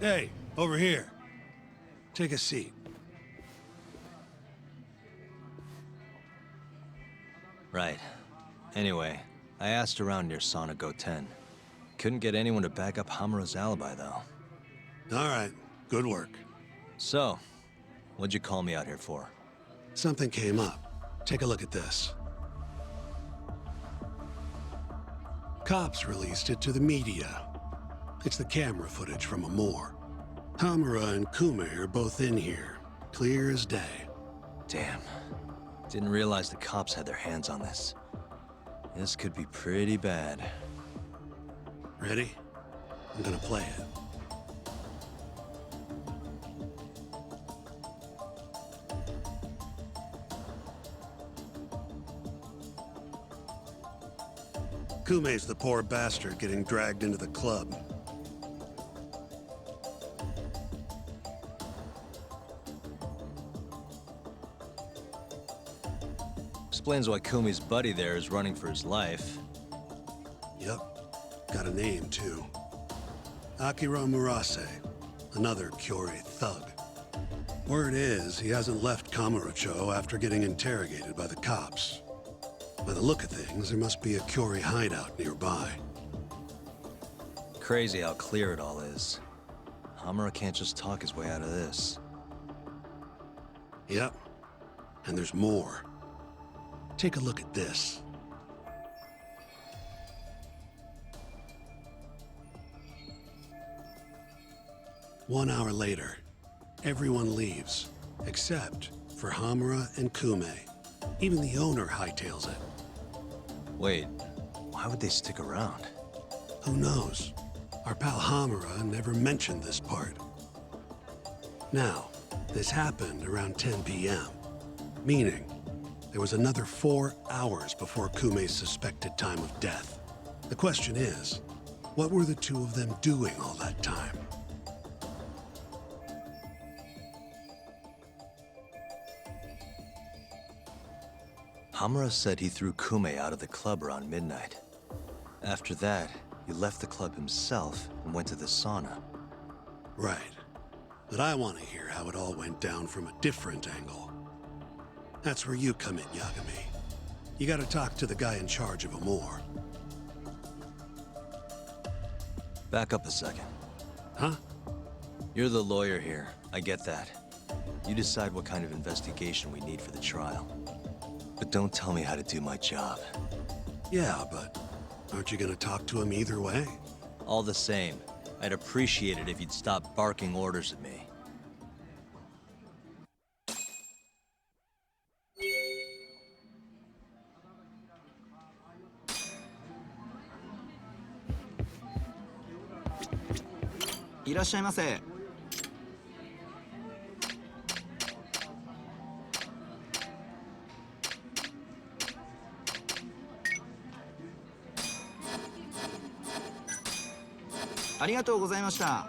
Hey, over here. Take a seat. Right. Anyway, I asked around near Sonic 10. Couldn't get anyone to back up Hamura's alibi, though. All right, good work. So, what'd you call me out here for? Something came up. Take a look at this. Cops released it to the media. It's the camera footage from a moor. Hamura and Kume are both in here, clear as day. Damn. Didn't realize the cops had their hands on this. This could be pretty bad. Ready? I'm gonna play it. Kume's the poor bastard getting dragged into the club. Explains why Kumi's buddy there is running for his life. Yep. Got a name, too. Akira Murase, another Kyorei thug. Word is, he hasn't left Kamurocho after getting interrogated by the cops. By the look of things, there must be a Kyorei hideout nearby. Crazy how clear it all is. Hamura can't just talk his way out of this. Yep. And there's more. Take a look at this. One hour later, everyone leaves, except for Hamura and Kume. Even the owner hightails it. Wait, why would they stick around? Who knows? Our pal Hamura never mentioned this part. Now, this happened around 10 p.m., meaning there was another 4 hours before Kume's suspected time of death. The question is, what were the two of them doing all that time? Hamura said he threw Kume out of the club around midnight. After that, he left the club himself and went to the sauna. Right. But I want to hear how it all went down from a different angle. That's where you come in, Yagami. You gotta talk to the guy in charge of Amor. Back up a second. Huh? You're the lawyer here, I get that. You decide what kind of investigation we need for the trial. But don't tell me how to do my job. Yeah, but aren't you gonna talk to him either way? All the same, I'd appreciate it if you'd stop barking orders at me.いらっしゃいませ。ありがとうございました。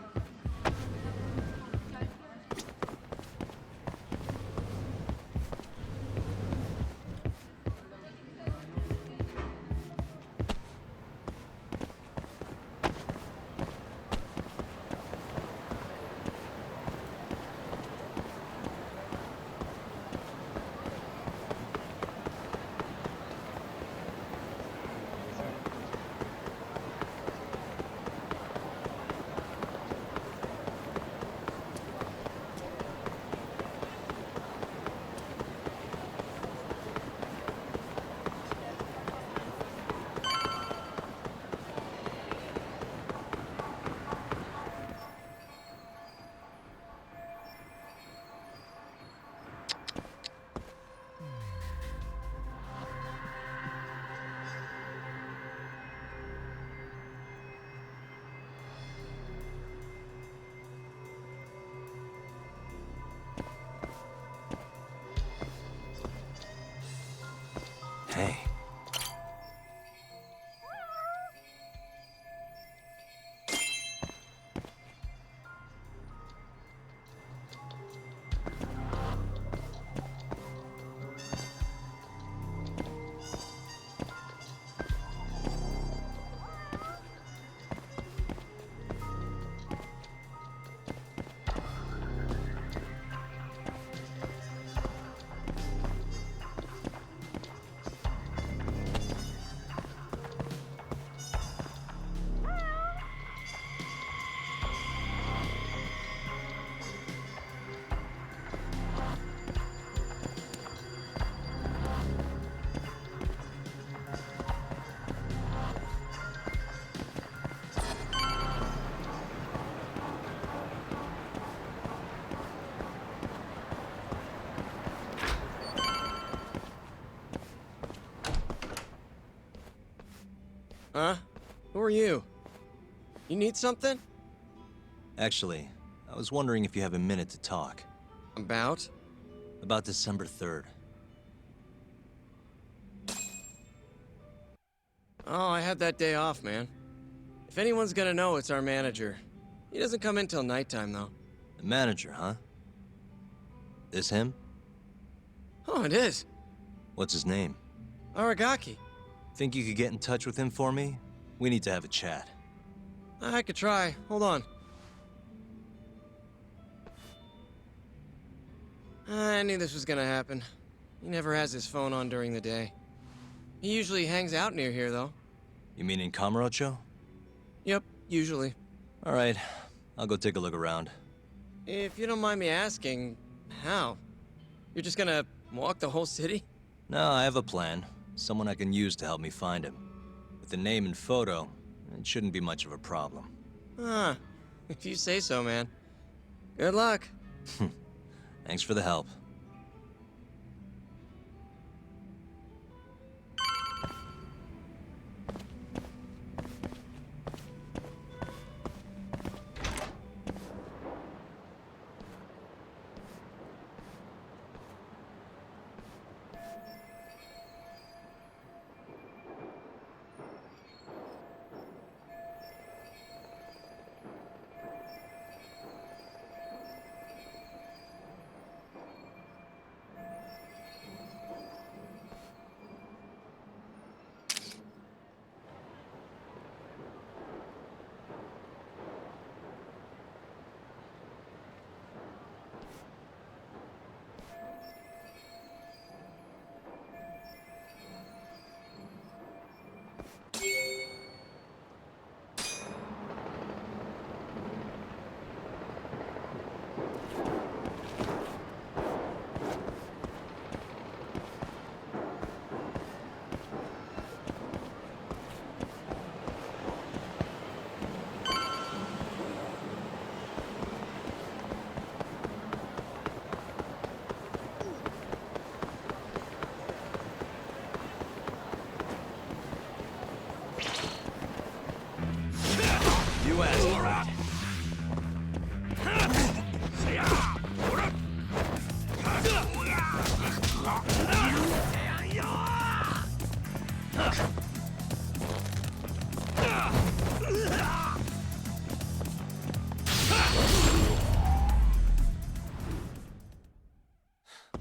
are you? You need something? Actually, I was wondering if you have a minute to talk. About? About December 3rd. Oh, I had that day off, man. If anyone's gonna know, it's our manager. He doesn't come in till nighttime, though. The manager, huh? This him? Oh, it is. What's his name? Aragaki. Think you could get in touch with him for me? We need to have a chat. I could try. Hold on. I knew this was gonna happen. He never has his phone on during the day. He usually hangs out near here, though. You mean in Kamurocho? Yep, usually. All right, I'll go take a look around. If you don't mind me asking, how? You're just gonna walk the whole city? No, I have a plan. Someone I can use to help me find him. With the name and photo, it shouldn't be much of a problem. Huh. If you say so, man. Good luck. Thanks for the help.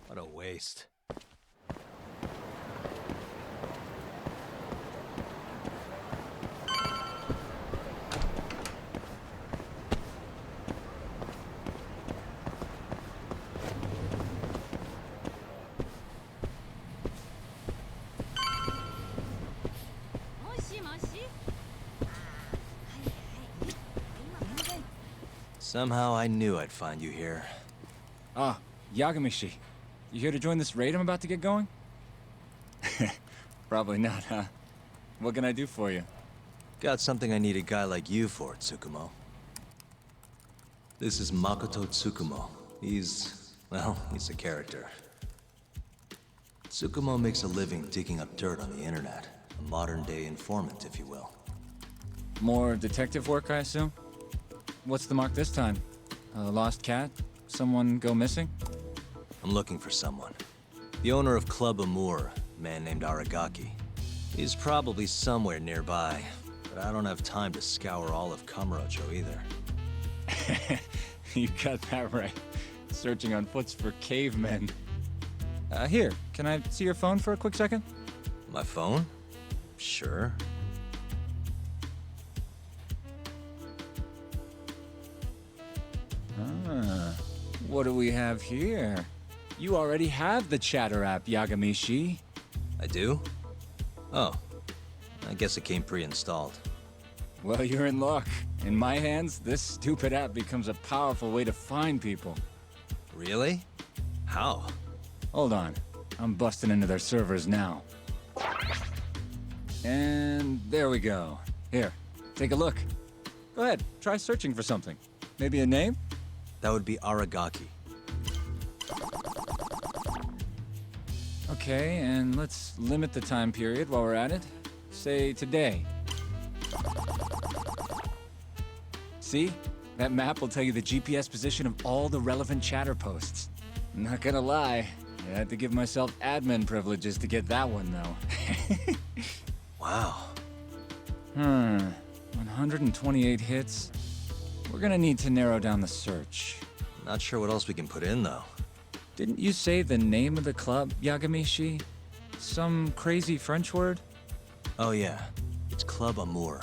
What a waste. Somehow I knew I'd find you here. Ah, Yagamishi. You here to join this raid I'm about to get going? Probably not, huh? What can I do for you? Got something I need a guy like you for, Tsukumo. This is Makoto Tsukumo. He's a character. Tsukumo makes a living digging up dirt on the internet. A modern-day informant, if you will. More detective work, I assume? What's the mark this time? A lost cat? Someone go missing? I'm looking for someone. The owner of Club Amour, a man named Aragaki. He's probably somewhere nearby, but I don't have time to scour all of Kamurocho either. You got that right. Searching on foots for cavemen. Here, can I see your phone for a quick second? My phone? Sure. Ah, what do we have here? You already have the chatter app, Yagamishi. I do? Oh. I guess it came pre-installed. Well, you're in luck. In my hands, this stupid app becomes a powerful way to find people. Really? How? Hold on. I'm busting into their servers now. And there we go. Here, take a look. Go ahead, try searching for something. Maybe a name? That would be Aragaki. Okay, and let's limit the time period while we're at it. Say today. See? That map will tell you the GPS position of all the relevant chatter posts. Not gonna lie, I had to give myself admin privileges to get that one, though. Wow. 128 hits. We're gonna need to narrow down the search. Not sure what else we can put in, though. Didn't you say the name of the club, Yagamishi? Some crazy French word? Oh, yeah. It's Club Amour.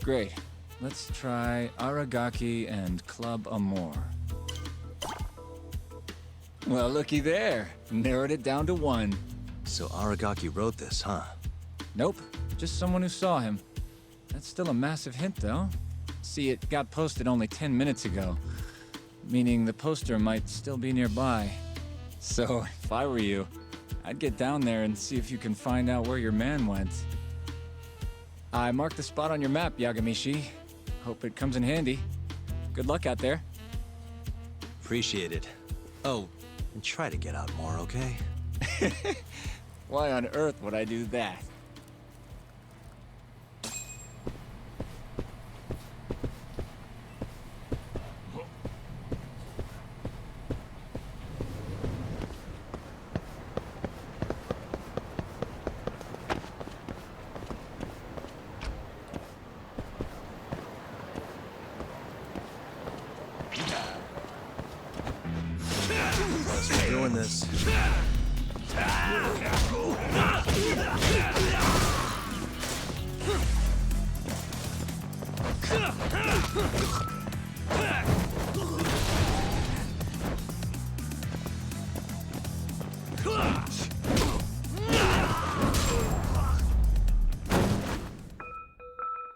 Great. Let's try Aragaki and Club Amour. Well, looky there. Narrowed it down to 1. So Aragaki wrote this, huh? Nope. Just someone who saw him. That's still a massive hint, though. See, it got posted only 10 minutes ago, meaning the poster might still be nearby. So, if I were you, I'd get down there and see if you can find out where your man went. I marked the spot on your map, Yagamishi. Hope it comes in handy. Good luck out there. Appreciate it. Oh, and try to get out more, okay? Why on earth would I do that? Guess we're doing this.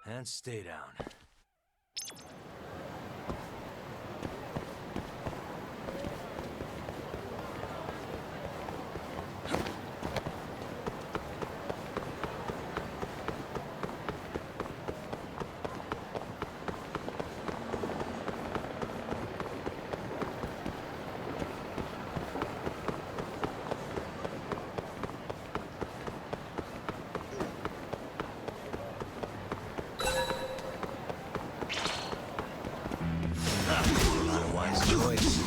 And stay down. Not a wise choice.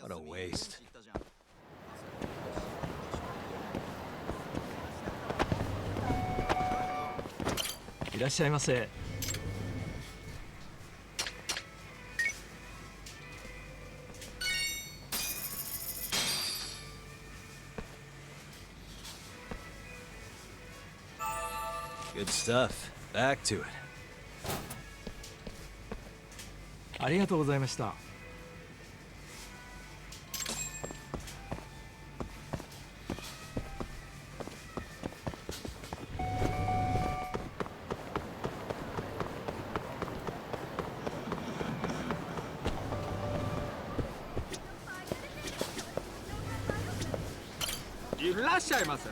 What a waste. Good stuff. Back to it. ありがとうございました。いらっしゃいませ。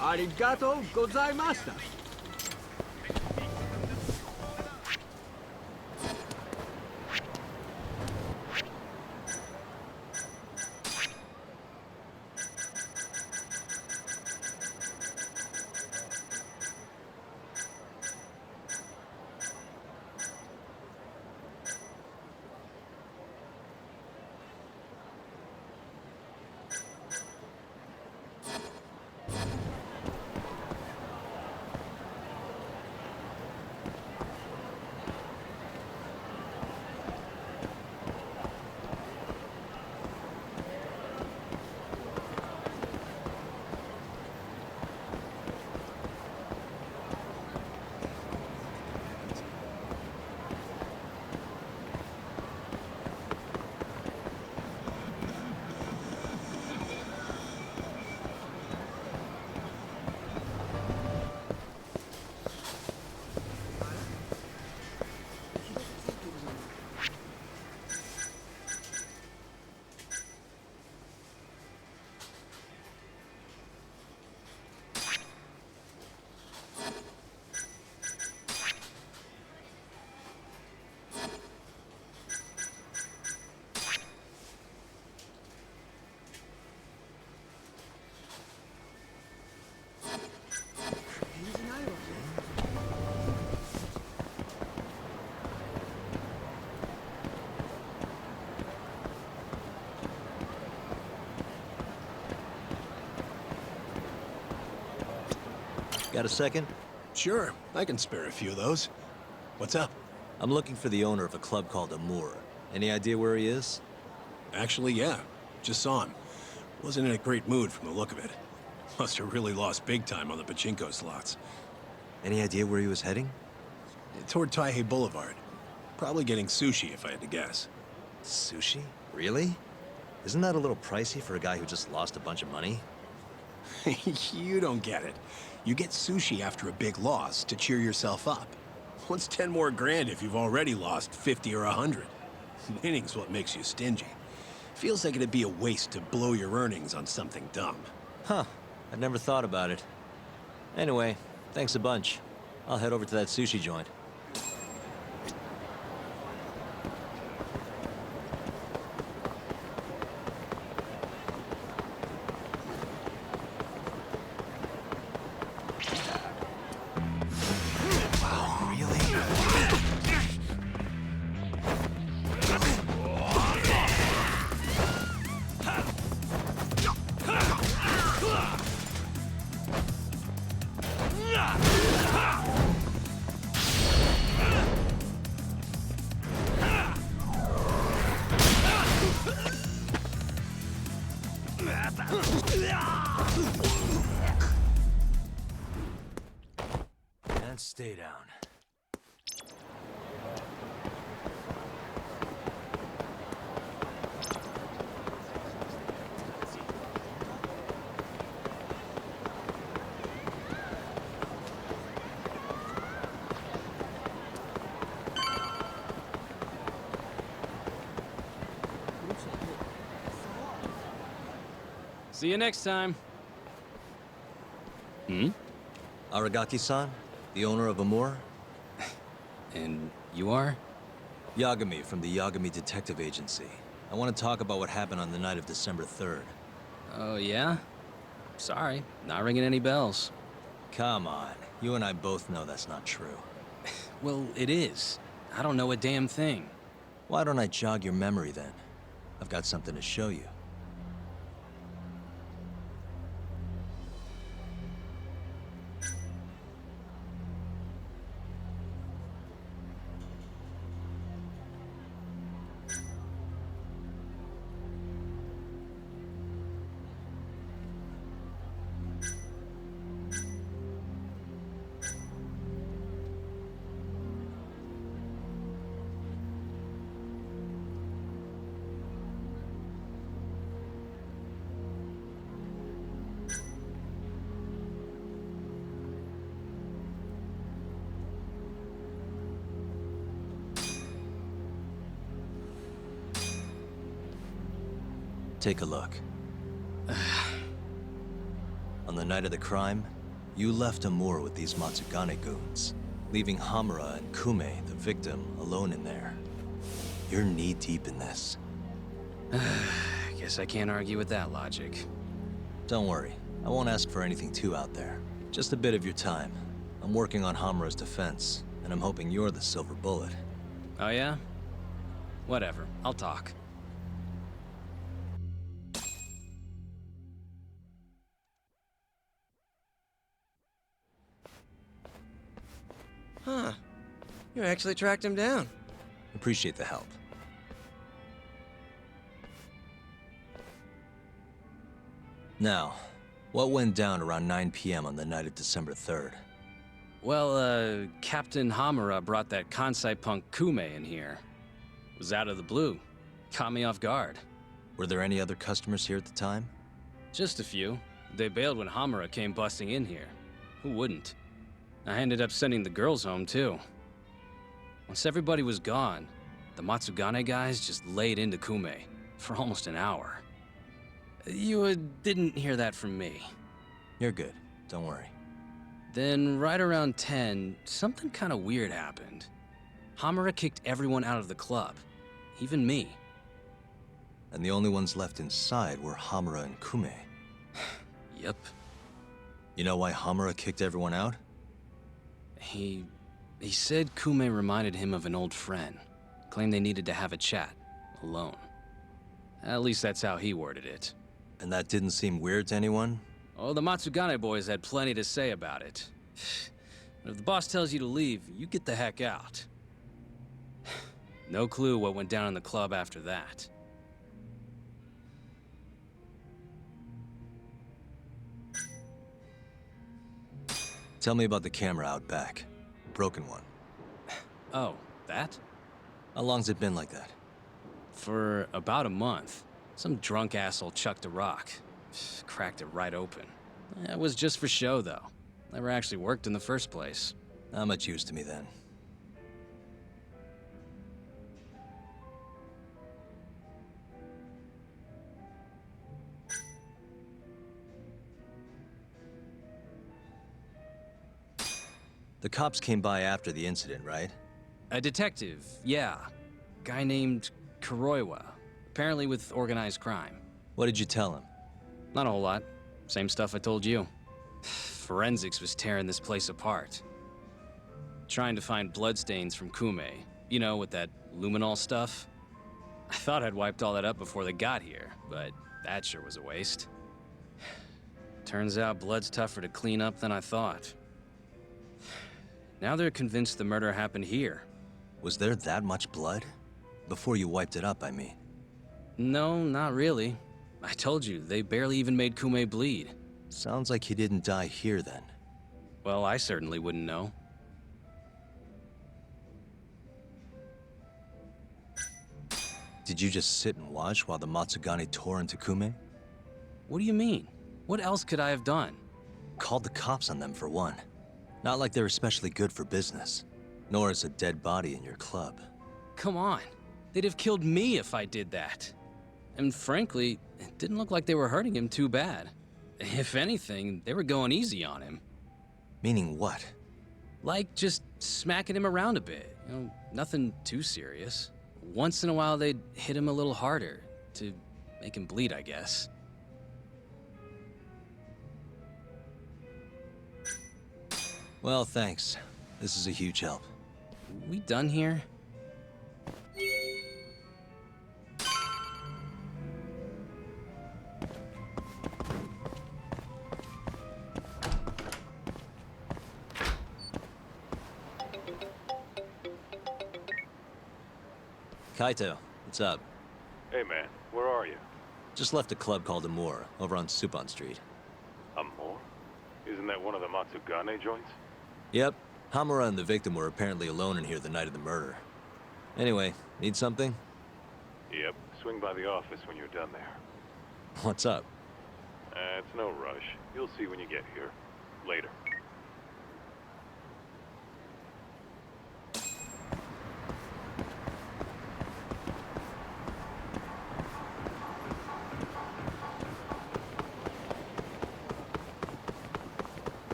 ありがとうございました。Got a second? Sure, I can spare a few of those. What's up? I'm looking for the owner of a club called Amour. Any idea where he is? Actually, yeah. Just saw him. Wasn't in a great mood from the look of it. Must have really lost big time on the pachinko slots. Any idea where he was heading? Toward Taihei Boulevard. Probably getting sushi, if I had to guess. Sushi? Really? Isn't that a little pricey for a guy who just lost a bunch of money? You don't get it. You get sushi after a big loss to cheer yourself up. What's 10 more grand if you've already lost 50 or 100? Winning's what makes you stingy. Feels like it'd be a waste to blow your earnings on something dumb. Huh. I'd never thought about it. Anyway, thanks a bunch. I'll head over to that sushi joint. Wow, really? And stay down. See you next time. Aragaki-san, the owner of Amour? And you are? Yagami from the Yagami Detective Agency. I want to talk about what happened on the night of December 3rd. Oh, yeah? Sorry, not ringing any bells. Come on, you and I both know that's not true. Well, it is. I don't know a damn thing. Why don't I jog your memory then? I've got something to show you. Take a look. On the night of the crime, you left Amour with these Matsugane goons, leaving Hamura and Kume, the victim, alone in there. You're knee-deep in this. Guess I can't argue with that logic. Don't worry, I won't ask for anything too out there. Just a bit of your time. I'm working on Hamura's defense, and I'm hoping you're the silver bullet. Oh, yeah? Whatever, I'll talk. Huh. You actually tracked him down. Appreciate the help. Now, what went down around 9 p.m. on the night of December 3rd? Well, Captain Hamura brought that Kansai punk Kume in here. It was out of the blue. Caught me off guard. Were there any other customers here at the time? Just a few. They bailed when Hamura came busting in here. Who wouldn't? I ended up sending the girls home, too. Once everybody was gone, the Matsugane guys just laid into Kume for almost an hour. You didn't hear that from me. You're good. Don't worry. Then, right around 10, something kind of weird happened. Hamura kicked everyone out of the club. Even me. And the only ones left inside were Hamura and Kume. Yep. You know why Hamura kicked everyone out? He said Kume reminded him of an old friend. Claimed they needed to have a chat. Alone. At least that's how he worded it. And that didn't seem weird to anyone? Oh, the Matsugane boys had plenty to say about it. But if the boss tells you to leave, you get the heck out. No clue what went down in the club after that. Tell me about the camera out back. Broken one. Oh, that? How long's it been like that? For about a month. Some drunk asshole chucked a rock. Cracked it right open. It was just for show, though. Never actually worked in the first place. Not much use to me then. The cops came by after the incident, right? A detective, yeah. Guy named Kuroiwa. Apparently with organized crime. What did you tell him? Not a whole lot. Same stuff I told you. Forensics was tearing this place apart. Trying to find bloodstains from Kume. You know, with that luminol stuff. I thought I'd wiped all that up before they got here, but that sure was a waste. Turns out blood's tougher to clean up than I thought. Now they're convinced the murder happened here. Was there that much blood? Before you wiped it up, I mean. No, not really. I told you, they barely even made Kume bleed. Sounds like he didn't die here then. Well, I certainly wouldn't know. Did you just sit and watch while the Matsugane tore into Kume? What do you mean? What else could I have done? Called the cops on them for one. Not like they're especially good for business. Nor is a dead body in your club. Come on. They'd have killed me if I did that. And frankly, it didn't look like they were hurting him too bad. If anything, they were going easy on him. Meaning what? Like, just smacking him around a bit. You know, nothing too serious. Once in a while, they'd hit him a little harder to make him bleed, I guess. Well, thanks. This is a huge help. We done here? Kaito, what's up? Hey man, where are you? Just left a club called Amur, over on Supon Street. Amor? Isn't that one of the Matsugane joints? Yep. Hamura and the victim were apparently alone in here the night of the murder. Anyway, need something? Yep, swing by the office when you're done there. What's up? It's no rush. You'll see when you get here. Later.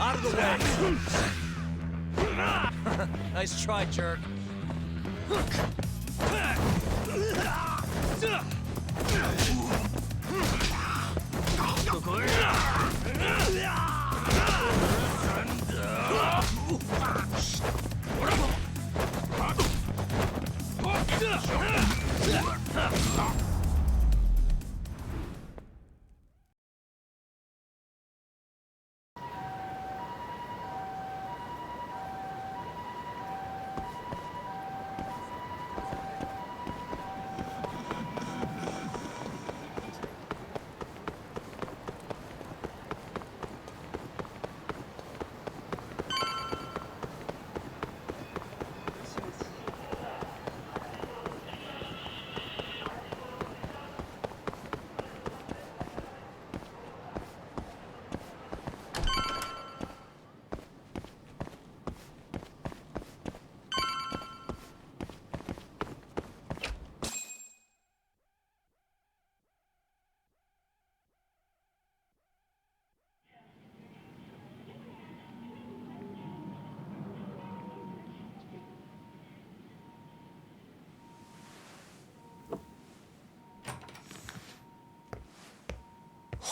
Out of the way! Nice try, jerk.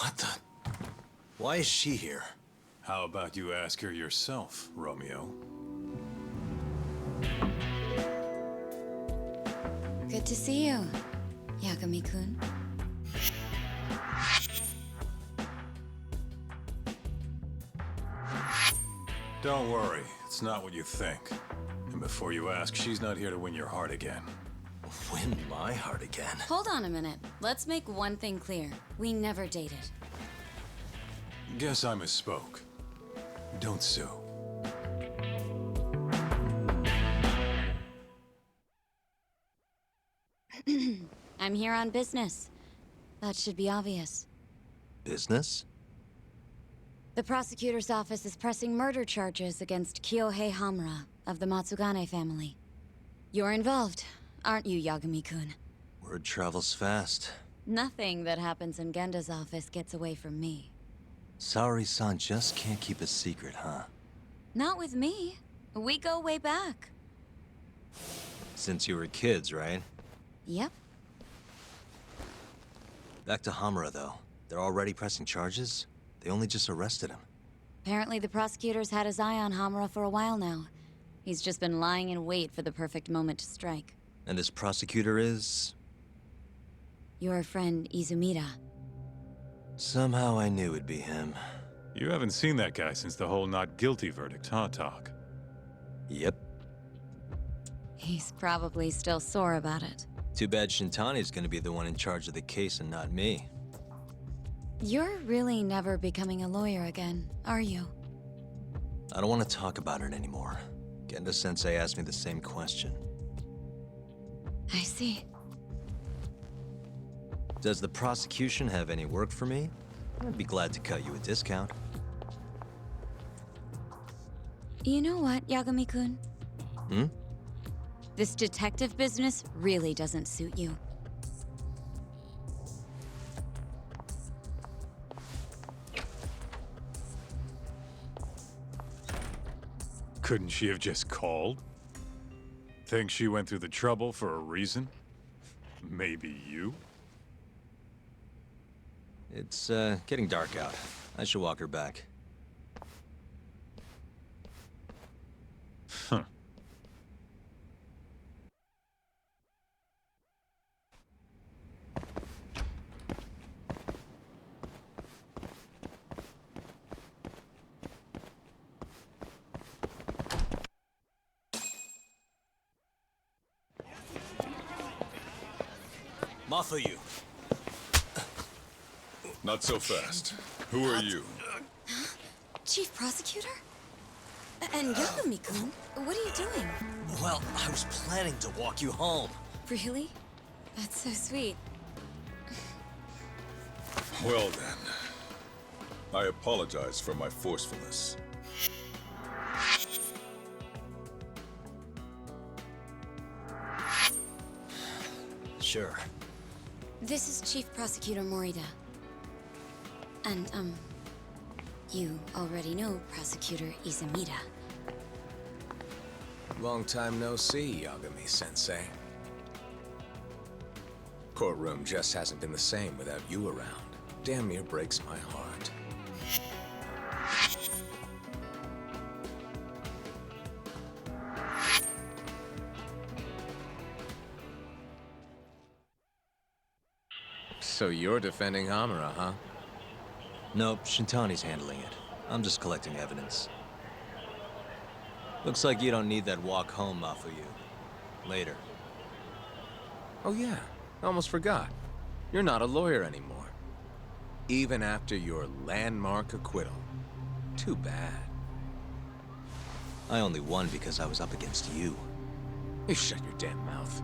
What the? Why is she here? How about you ask her yourself, Romeo? Good to see you, Yagami-kun. Don't worry, it's not what you think. And before you ask, she's not here to win your heart again. Win my heart again. Hold on a minute. Let's make one thing clear. We never dated. Guess I misspoke. Don't sue. I'm here on business. That should be obvious. Business? The prosecutor's office is pressing murder charges against Kyohei Hamura of the Matsugane family. You're involved, aren't you, Yagami-kun? Word travels fast. Nothing that happens in Genda's office gets away from me. Saori-san just can't keep a secret, huh? Not with me. We go way back. Since you were kids, right? Yep. Back to Hamura, though. They're already pressing charges? They only just arrested him. Apparently the prosecutor's had his eye on Hamura for a while now. He's just been lying in wait for the perfect moment to strike. And this prosecutor is... Your friend Izumida. Somehow I knew it'd be him. You haven't seen that guy since the whole not guilty verdict, huh, Talk? Yep. He's probably still sore about it. Too bad Shintani's gonna be the one in charge of the case and not me. You're really never becoming a lawyer again, are you? I don't want to talk about it anymore. Genda-sensei asked me the same question. I see. Does the prosecution have any work for me? I'd be glad to cut you a discount. You know what, Yagami-kun? Hmm? This detective business really doesn't suit you. Couldn't she have just called? Think she went through the trouble for a reason? Maybe you? It's, getting dark out. I should walk her back. Huh. Mafuyu. Not so fast. Who are you? Chief Prosecutor? And Yagami-kun, what are you doing? Well, I was planning to walk you home. Really? That's so sweet. Well then. I apologize for my forcefulness. Sure. This is Chief Prosecutor Morida. And, you already know Prosecutor Izumida. Long time no see, Yagami-sensei. Courtroom just hasn't been the same without you around. Damn near breaks my heart. So you're defending Hamura, huh? Nope, Shintani's handling it. I'm just collecting evidence. Looks like you don't need that walk home, Mafuyu. Later. Oh yeah, almost forgot. You're not a lawyer anymore. Even after your landmark acquittal. Too bad. I only won because I was up against you. You shut your damn mouth.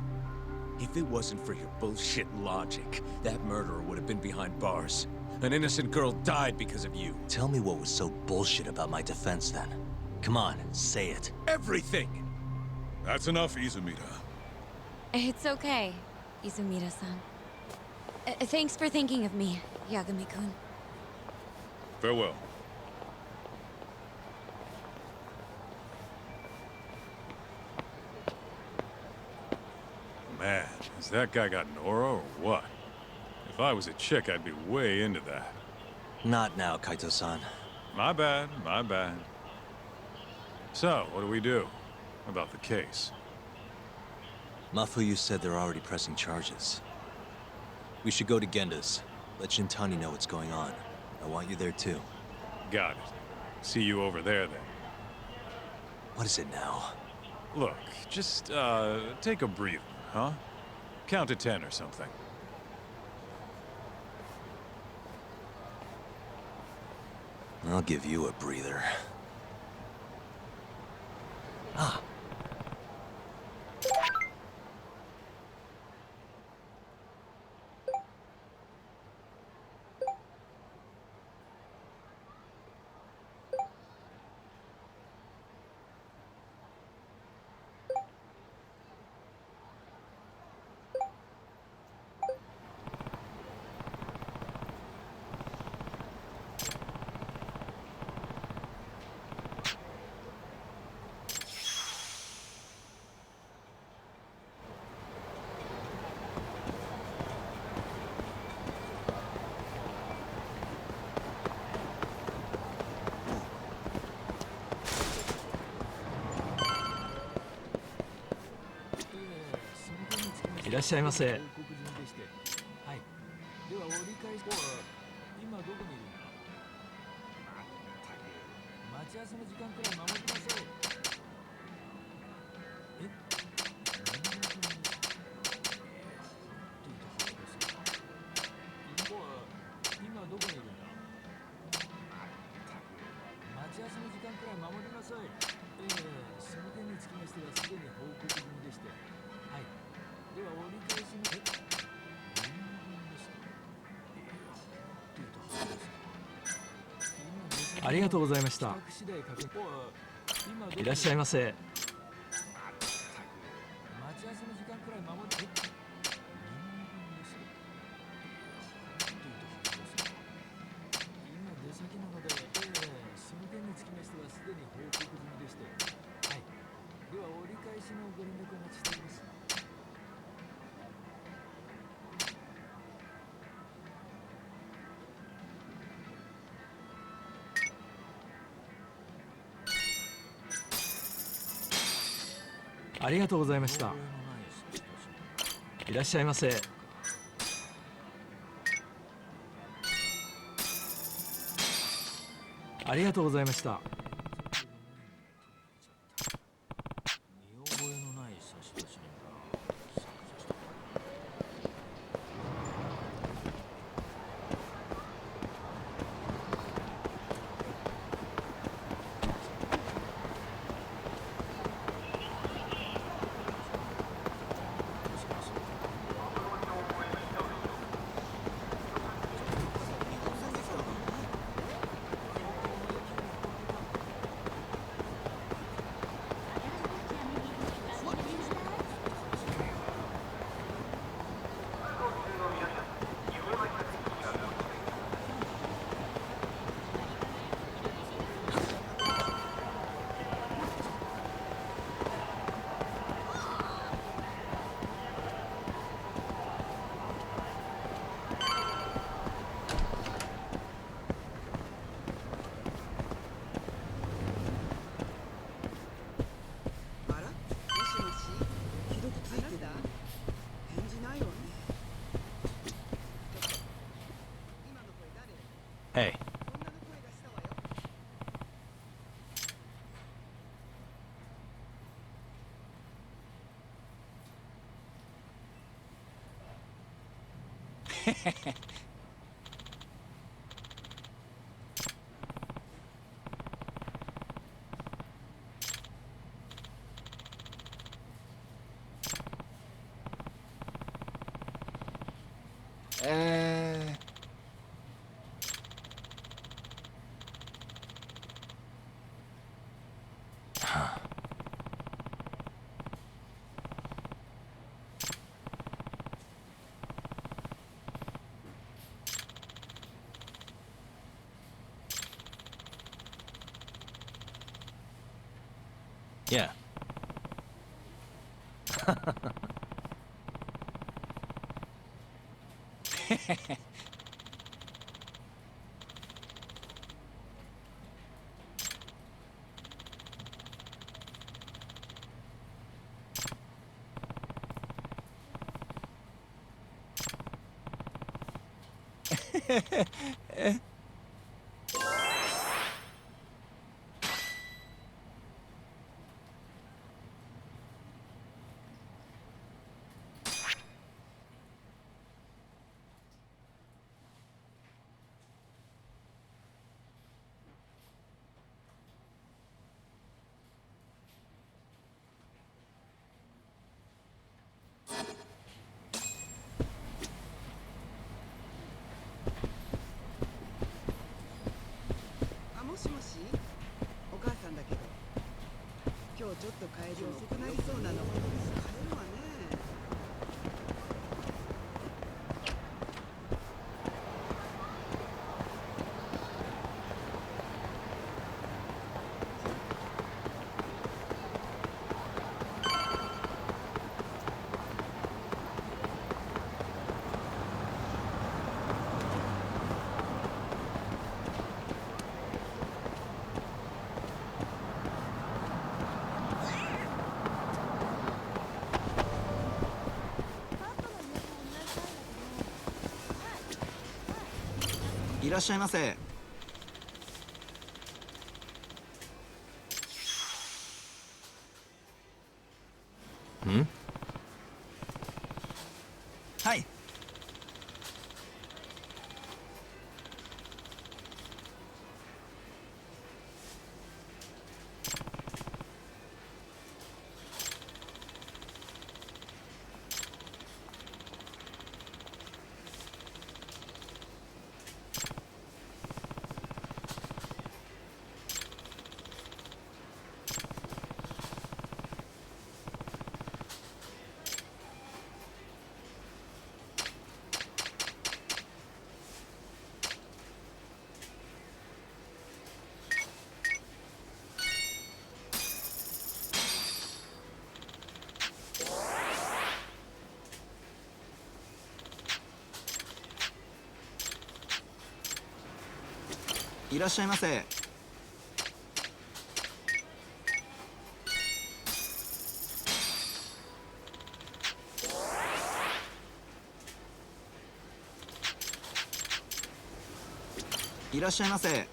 If it wasn't for your bullshit logic, that murderer would have been behind bars. An innocent girl died because of you. Tell me what was so bullshit about my defense then. Come on, say it. Everything! That's enough, Izumida. It's okay, Izumida-san. Thanks for thinking of me, Yagami-kun. Farewell. Man, has that guy got Nora or what? If I was a chick, I'd be way into that. Not now, Kaito-san. My bad, my bad. So, what do we do about the case? Mafuyu said they're already pressing charges. We should go to Genda's. Let Shintani know what's going on. I want you there too. Got it. See you over there then. What is it now? Look, just, take a breather, huh? Count to 10 or something. I'll give you a breather. Ah.いらっしゃいませ。はい。では折り返し今どこにいるんだ。待ち合わせの時間くらい守りなさい。え？今どこにいるんだ。待ち合わせの時間くらい守りなさい。その件につきましてはすでに報告済みでして。はい。では折り返しのありがとうございました。いらっしゃいませ。待ち合わせの時間くらい守って。今出先なので、その件につきましてはすでに報告済みでして。はい。では折り返しのご連絡お待ちしております。ありがとうございました。いらっしゃいませ。ありがとうございました。見覚えのない差出人がHey. Yeah. あ、もしもし、お母さんだけど、今日ちょっと帰り遅くなりそうなの。帰るわね。いらっしゃいませ。ん？はい。いらっしゃいませ。いらっしゃいませ。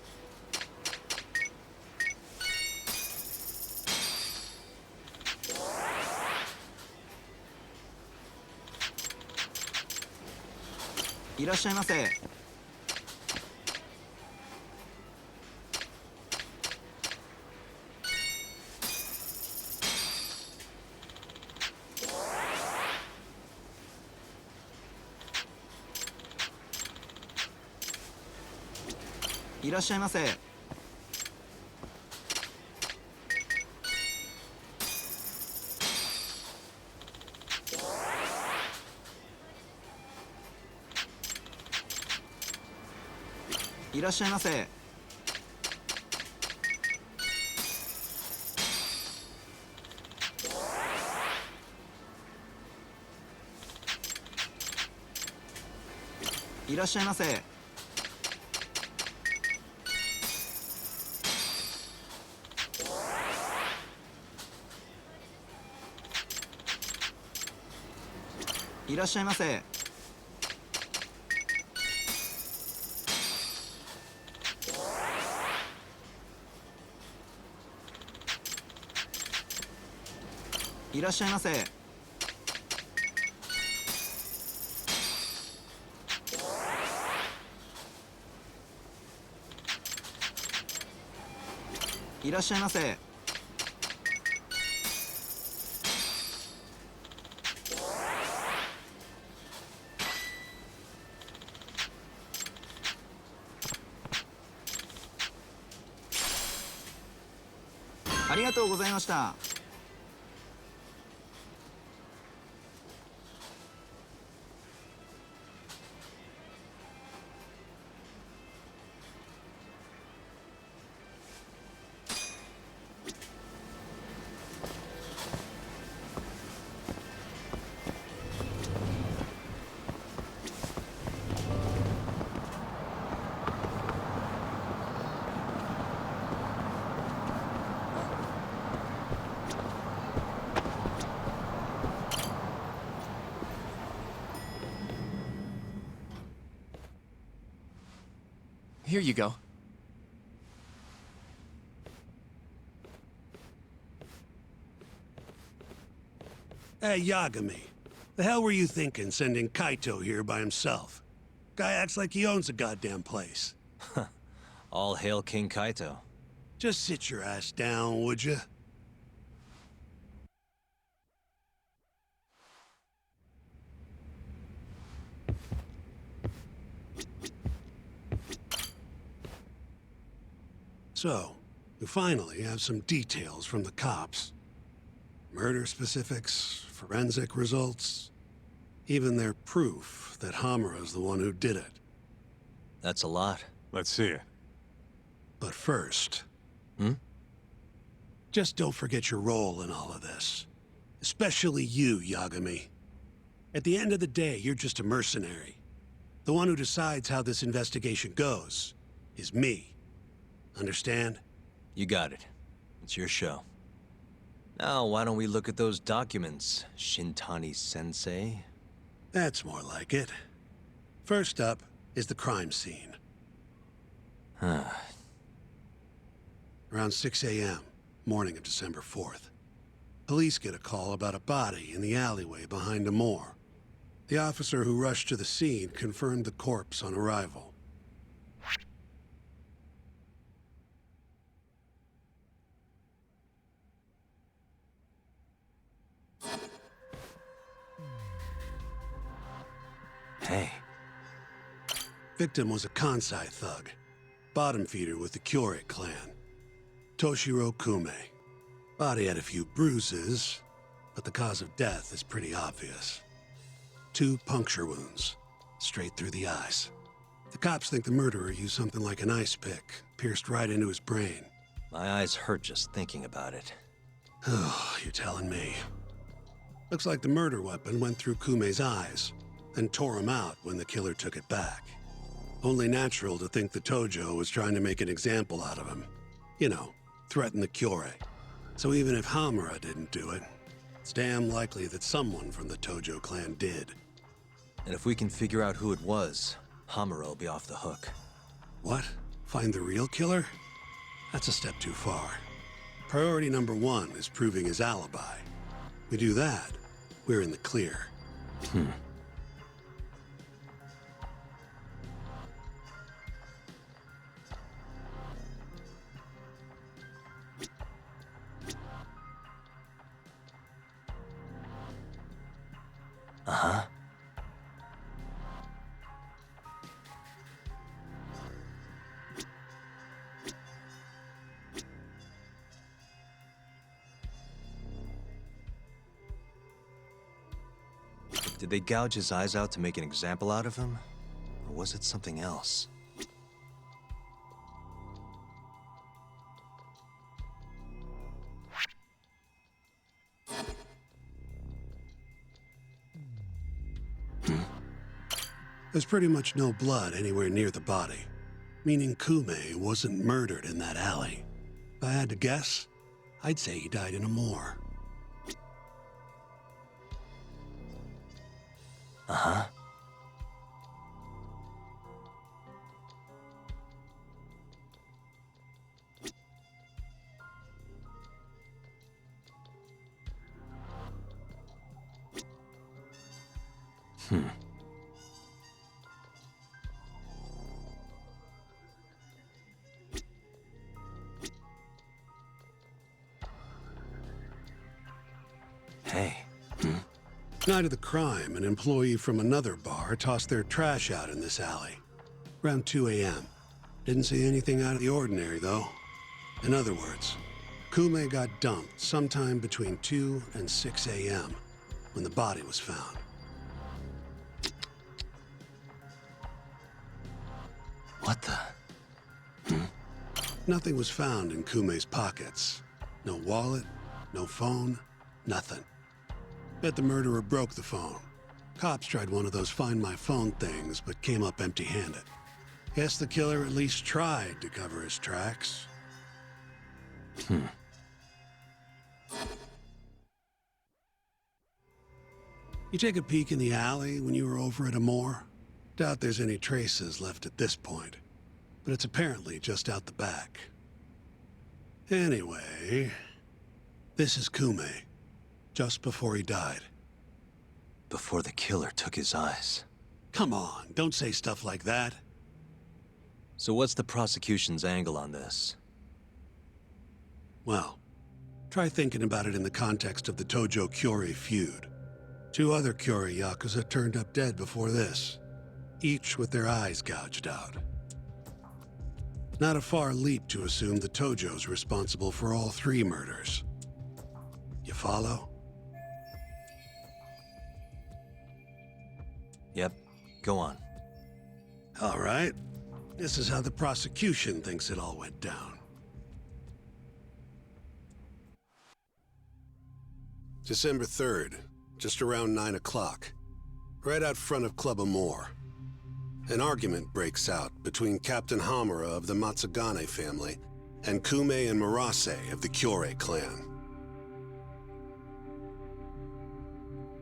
いらっしゃいませ。いらっしゃいませ。いらっしゃいませ。いらっしゃいませ。いらっしゃいませ。いらっしゃいませ。いらっしゃいませ。ありがとうございました。Here you go. Hey, Yagami. The hell were you thinking sending Kaito here by himself? Guy acts like he owns the goddamn place. All hail King Kaito. Just sit your ass down, would you? So, we finally have some details from the cops. Murder specifics, forensic results, even their proof that Hamura's the one who did it. That's a lot. Let's see it. But first... Hmm? Just don't forget your role in all of this. Especially you, Yagami. At the end of the day, you're just a mercenary. The one who decides how this investigation goes is me. Understand? You got it. It's your show. Now, why don't we look at those documents, Shintani-sensei? That's more like it. First up is the crime scene. Around 6 a.m., morning of December 4th. Police get a call about a body in the alleyway behind a moor. The officer who rushed to the scene confirmed the corpse on arrival. Hey. Victim was a Kansai thug, bottom feeder with the Kyorei clan. Toshiro Kume. Body had a few bruises, but the cause of death is pretty obvious. 2 puncture wounds, straight through the eyes. The cops think the murderer used something like an ice pick, pierced right into his brain. My eyes hurt just thinking about it. Oh, you're telling me. Looks like the murder weapon went through Kume's eyes, then tore him out when the killer took it back. Only natural to think the Tojo was trying to make an example out of him. You know, threaten the Kyorei. So even if Hamura didn't do it, it's damn likely that someone from the Tojo clan did. And if we can figure out who it was, Hamura will be off the hook. What? Find the real killer? That's a step too far. Priority number 1 is proving his alibi. We do that, we're in the clear. Uh-huh. Did they gouge his eyes out to make an example out of him? Or was it something else? There's pretty much no blood anywhere near the body, meaning Kume wasn't murdered in that alley. If I had to guess, I'd say he died in a moor. Uh-huh. Hey. Night of the crime, an employee from another bar tossed their trash out in this alley. Around 2 a.m. Didn't see anything out of the ordinary, though. In other words, Kume got dumped sometime between 2 and 6 a.m. when the body was found. What the? Nothing was found in Kume's pockets. No wallet, no phone, nothing. Bet the murderer broke the phone. Cops tried one of those Find My Phone things, but came up empty-handed. Guess the killer at least tried to cover his tracks. You take a peek in the alley when you were over at Amore? Doubt there's any traces left at this point, but it's apparently just out the back. Anyway, this is Kume, just before he died. Before the killer took his eyes. Come on, don't say stuff like that. So what's the prosecution's angle on this? Well, try thinking about it in the context of the Tojo-Kyorei feud. 2 other Kyorei Yakuza turned up dead before this, each with their eyes gouged out. Not a far leap to assume the Tojo's responsible for all 3 murders. You follow? Yep, go on. All right. This is how the prosecution thinks it all went down. December 3rd, just around 9 o'clock, right out front of Club Amor. An argument breaks out between Captain Hamura of the Matsugane family and Kume and Murase of the Kyorei clan.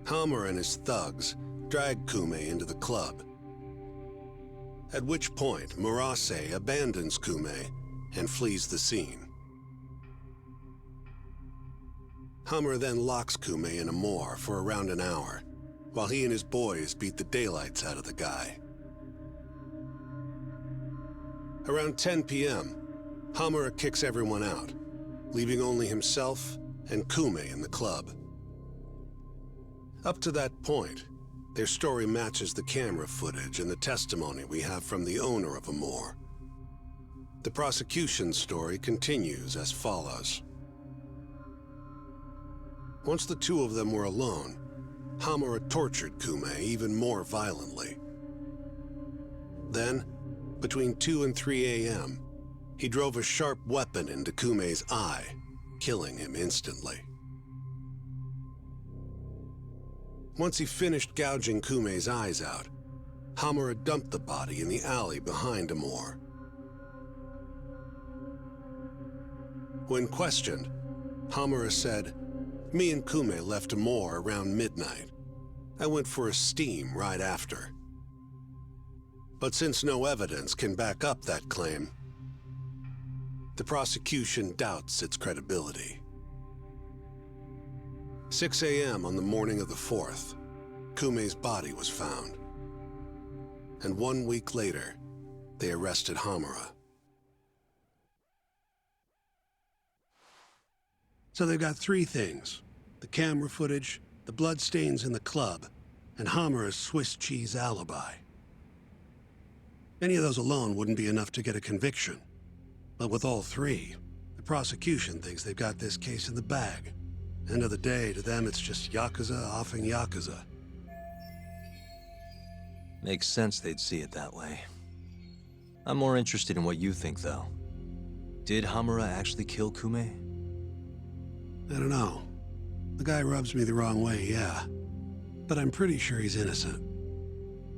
Hamura and his thugs drag Kume into the club, at which point Murase abandons Kume and flees the scene. Hamura then locks Kume in Amor for around an hour, while he and his boys beat the daylights out of the guy. Around 10 p.m., Hamura kicks everyone out, leaving only himself and Kume in the club. Up to that point, their story matches the camera footage and the testimony we have from the owner of Amor. The prosecution's story continues as follows. Once the 2 of them were alone, Hamura tortured Kume even more violently. Then, between 2 and 3 a.m., he drove a sharp weapon into Kume's eye, killing him instantly. Once he finished gouging Kume's eyes out, Hamura dumped the body in the alley behind Amor. When questioned, Hamura said, "Me and Kume left Amor around midnight. I went for a steam right after." But since no evidence can back up that claim, the prosecution doubts its credibility. 6 a.m. on the morning of the 4th, Kume's body was found. And 1 week later, they arrested Hamura. So they've got 3 things: the camera footage, the bloodstains in the club, and Hamura's Swiss cheese alibi. Any of those alone wouldn't be enough to get a conviction. But with all 3, the prosecution thinks they've got this case in the bag. End of the day, to them it's just Yakuza offing Yakuza. Makes sense they'd see it that way. I'm more interested in what you think, though. Did Hamura actually kill Kume? I don't know. The guy rubs me the wrong way, yeah. But I'm pretty sure he's innocent.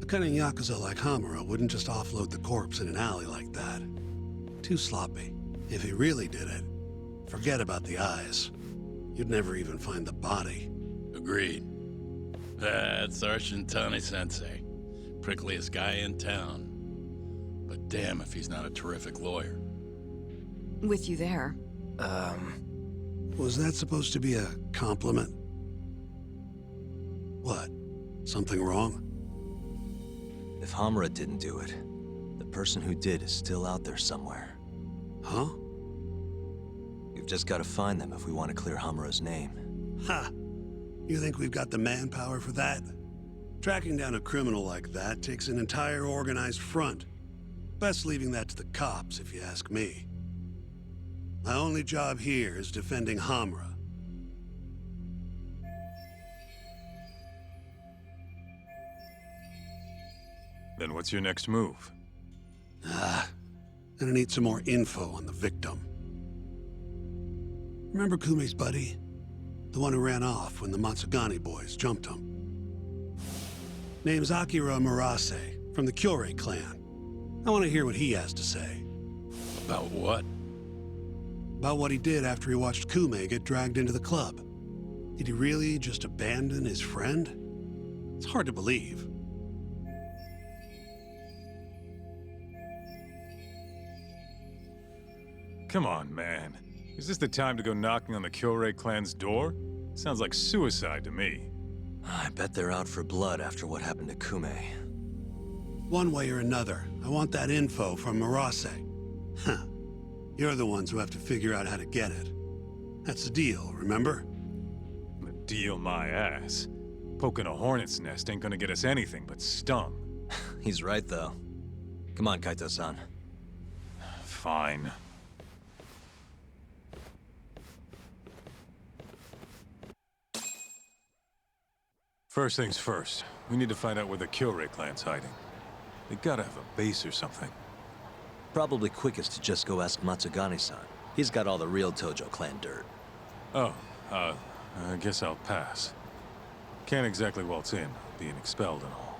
A cunning Yakuza like Hamura wouldn't just offload the corpse in an alley like that. Too sloppy. If he really did it, forget about the eyes. You'd never even find the body. Agreed. That's our Shintani-sensei. Prickliest guy in town. But damn if he's not a terrific lawyer. With you there. Was that supposed to be a compliment? What? Something wrong? If Hamura didn't do it, the person who did is still out there somewhere. Huh? We've just got to find them if we want to clear Hamura's name. Ha! You think we've got the manpower for that? Tracking down a criminal like that takes an entire organized front. Best leaving that to the cops, if you ask me. My only job here is defending Hamura. Then what's your next move? Gonna need some more info on the victim. Remember Kume's buddy? The one who ran off when the Matsugane boys jumped him. Name's Akira Murase, from the Kyorei clan. I want to hear what he has to say. About what? About what he did after he watched Kume get dragged into the club. Did he really just abandon his friend? It's hard to believe. Come on, man. Is this the time to go knocking on the Kyorei clan's door? Sounds like suicide to me. I bet they're out for blood after what happened to Kume. One way or another, I want that info from Murase. Huh. You're the ones who have to figure out how to get it. That's the deal, remember? The deal my ass. Poking a hornet's nest ain't gonna get us anything but stung. He's right, though. Come on, Kaito-san. Fine. First things first, we need to find out where the Kyorei clan's hiding. They gotta have a base or something. Probably quickest to just go ask Matsugane-san. He's got all the real Tojo clan dirt. Oh, I guess I'll pass. Can't exactly waltz in, being expelled and all.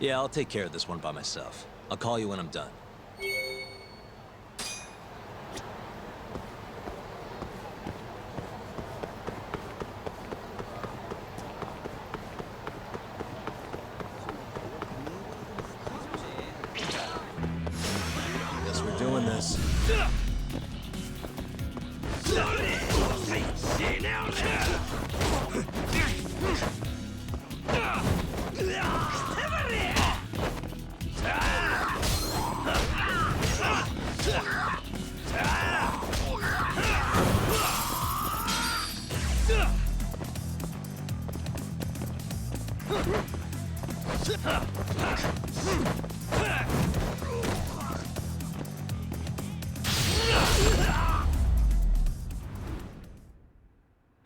Yeah, I'll take care of this one by myself. I'll call you when I'm done. Guess we're doing this.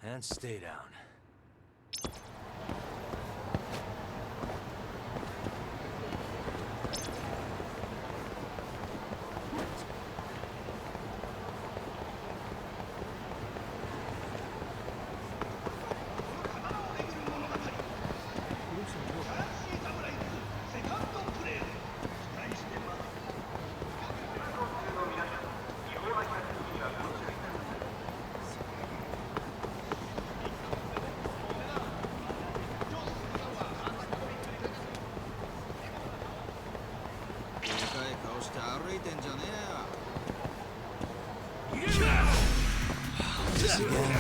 And stay down. This again.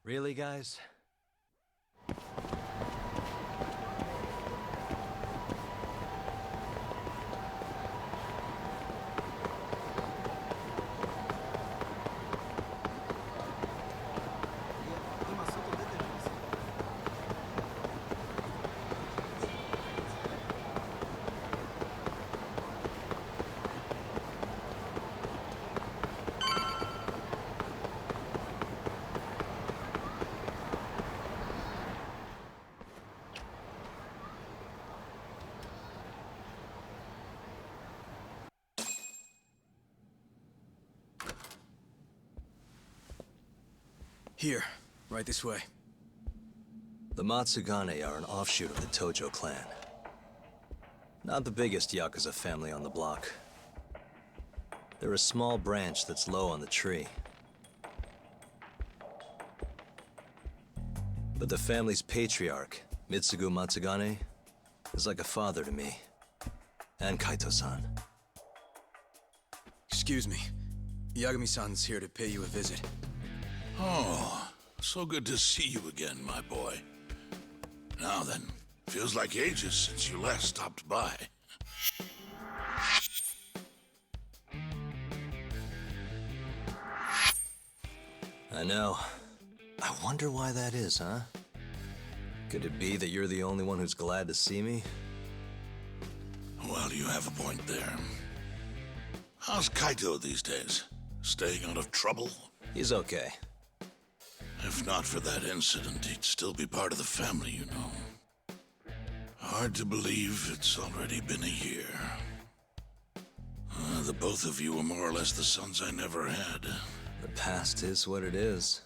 Really, guys? Here, right this way. The Matsugane are an offshoot of the Tojo clan. Not the biggest Yakuza family on the block. They're a small branch that's low on the tree. But the family's patriarch, Mitsugu Matsugane, is like a father to me. And Kaito-san. Excuse me. Yagami-san's here to pay you a visit. Oh, so good to see you again, my boy. Now then, feels like ages since you last stopped by. I know. I wonder why that is, huh? Could it be that you're the only one who's glad to see me? Well, you have a point there. How's Kaito these days? Staying out of trouble? He's okay. If not for that incident, he'd still be part of the family, you know. Hard to believe it's already been a year. The both of you were more or less the sons I never had. The past is what it is.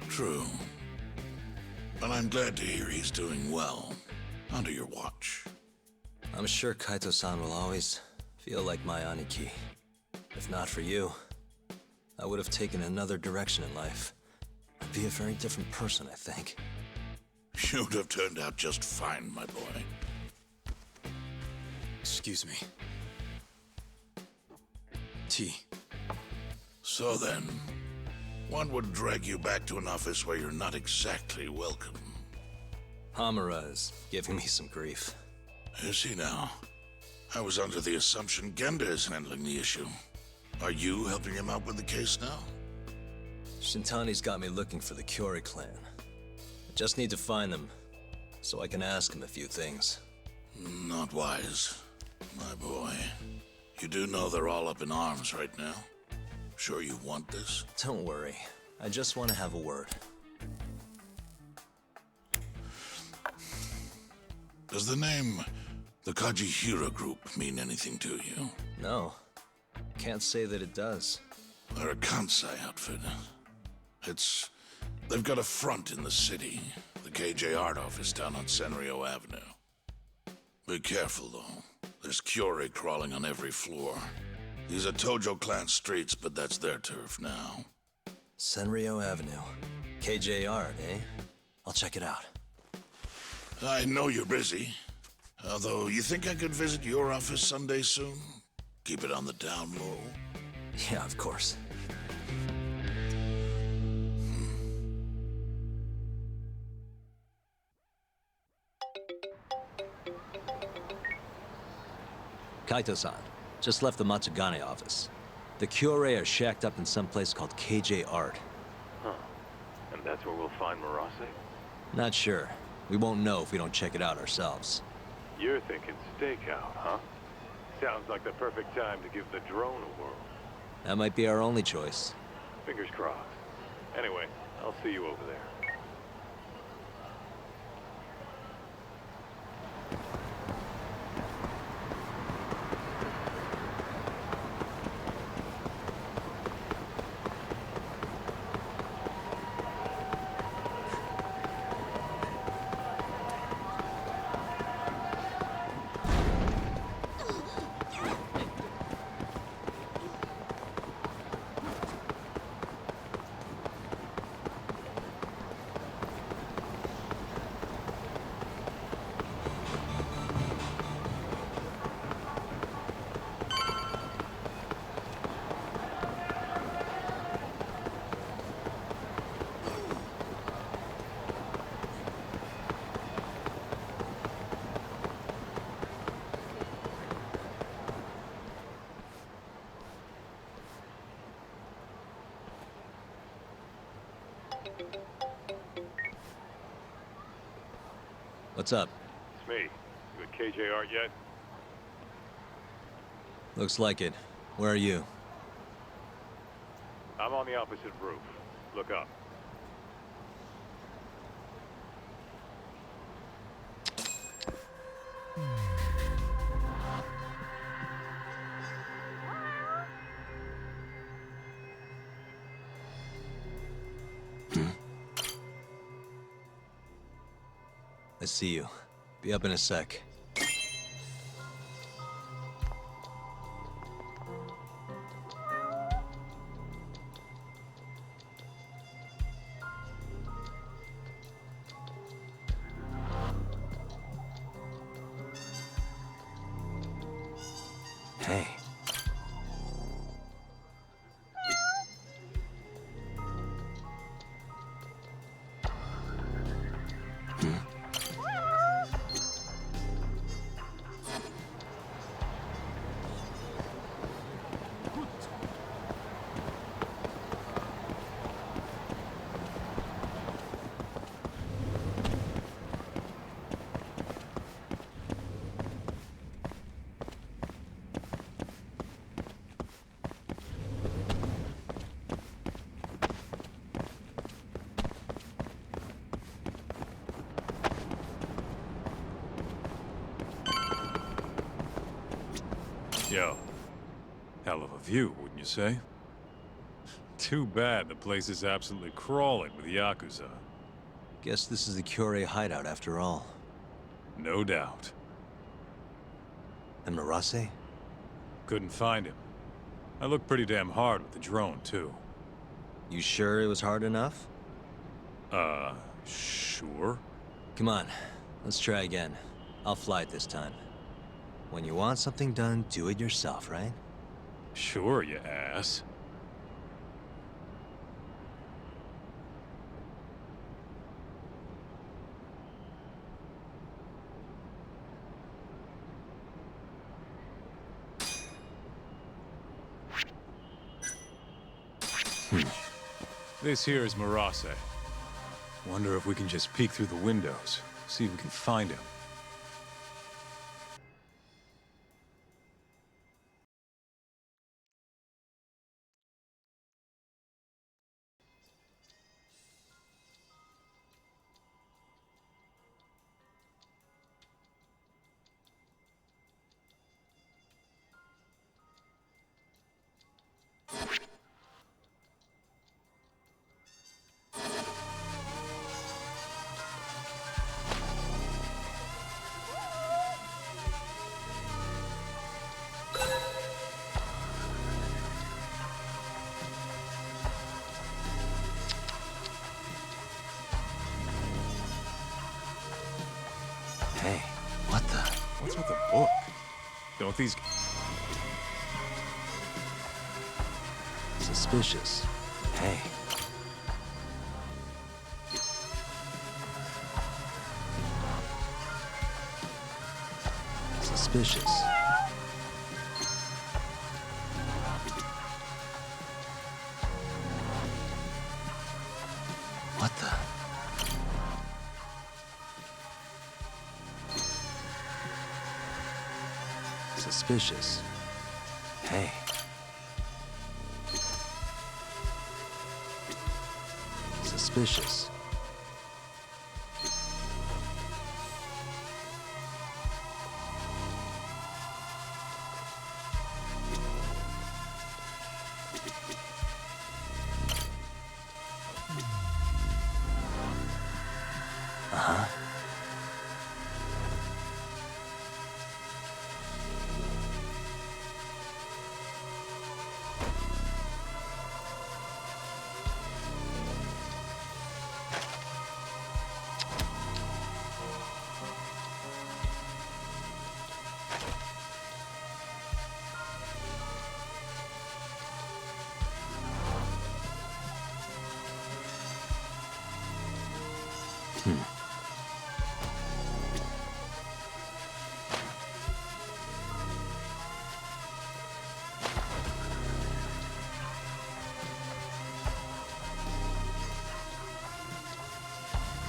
True. But I'm glad to hear he's doing well, under your watch. I'm sure Kaito-san will always feel like my Aniki. If not for you, I would have taken another direction in life. I'd be a very different person, I think. You'd have turned out just fine, my boy. Excuse me. T. So then, what would drag you back to an office where you're not exactly welcome? Hamura is giving me some grief. Is he now? I was under the assumption Genda is handling the issue. Are you helping him out with the case now? Shintani's got me looking for the Kyori clan. I just need to find them, so I can ask him a few things. Not wise, my boy. You do know they're all up in arms right now? Sure you want this? Don't worry. I just want to have a word. Does the name the Kajihira Group mean anything to you? No. Can't say that it does. They're a Kansai outfit. They've got a front in the city. The KJ Art office down on Senryo Avenue. Be careful, though. There's Kyori crawling on every floor. These are Tojo clan streets, but that's their turf now. Senryo Avenue. KJ Art, eh? I'll check it out. I know you're busy. Although, you think I could visit your office Sunday soon? Keep it on the down low? Yeah, of course. Kaito-san, just left the Matsugane office. The Kyore are shacked up in some place called KJ Art. Huh. And that's where we'll find Murase? Not sure. We won't know if we don't check it out ourselves. You're thinking stakeout, huh? Sounds like the perfect time to give the drone a whirl. That might be our only choice. Fingers crossed. Anyway, I'll see you over there. What's up? It's me. You at KJ Art yet? Looks like it. Where are you? I'm on the opposite roof. Look up. I see you. Be up in a sec. Hey. Yo, hell of a view, wouldn't you say? Too bad the place is absolutely crawling with Yakuza. Guess this is the Kyore hideout after all. No doubt. And Murase? Couldn't find him. I looked pretty damn hard with the drone, too. You sure it was hard enough? Sure. Come on, let's try again. I'll fly it this time. When you want something done, do it yourself, right? Sure, you ass. This here is Marase. Wonder if we can just peek through the windows, see if we can find him. Hey, what the? What's with the book? Don't these... Suspicious. Hey. Suspicious. What the? Suspicious. Hey. Suspicious. Uh-huh.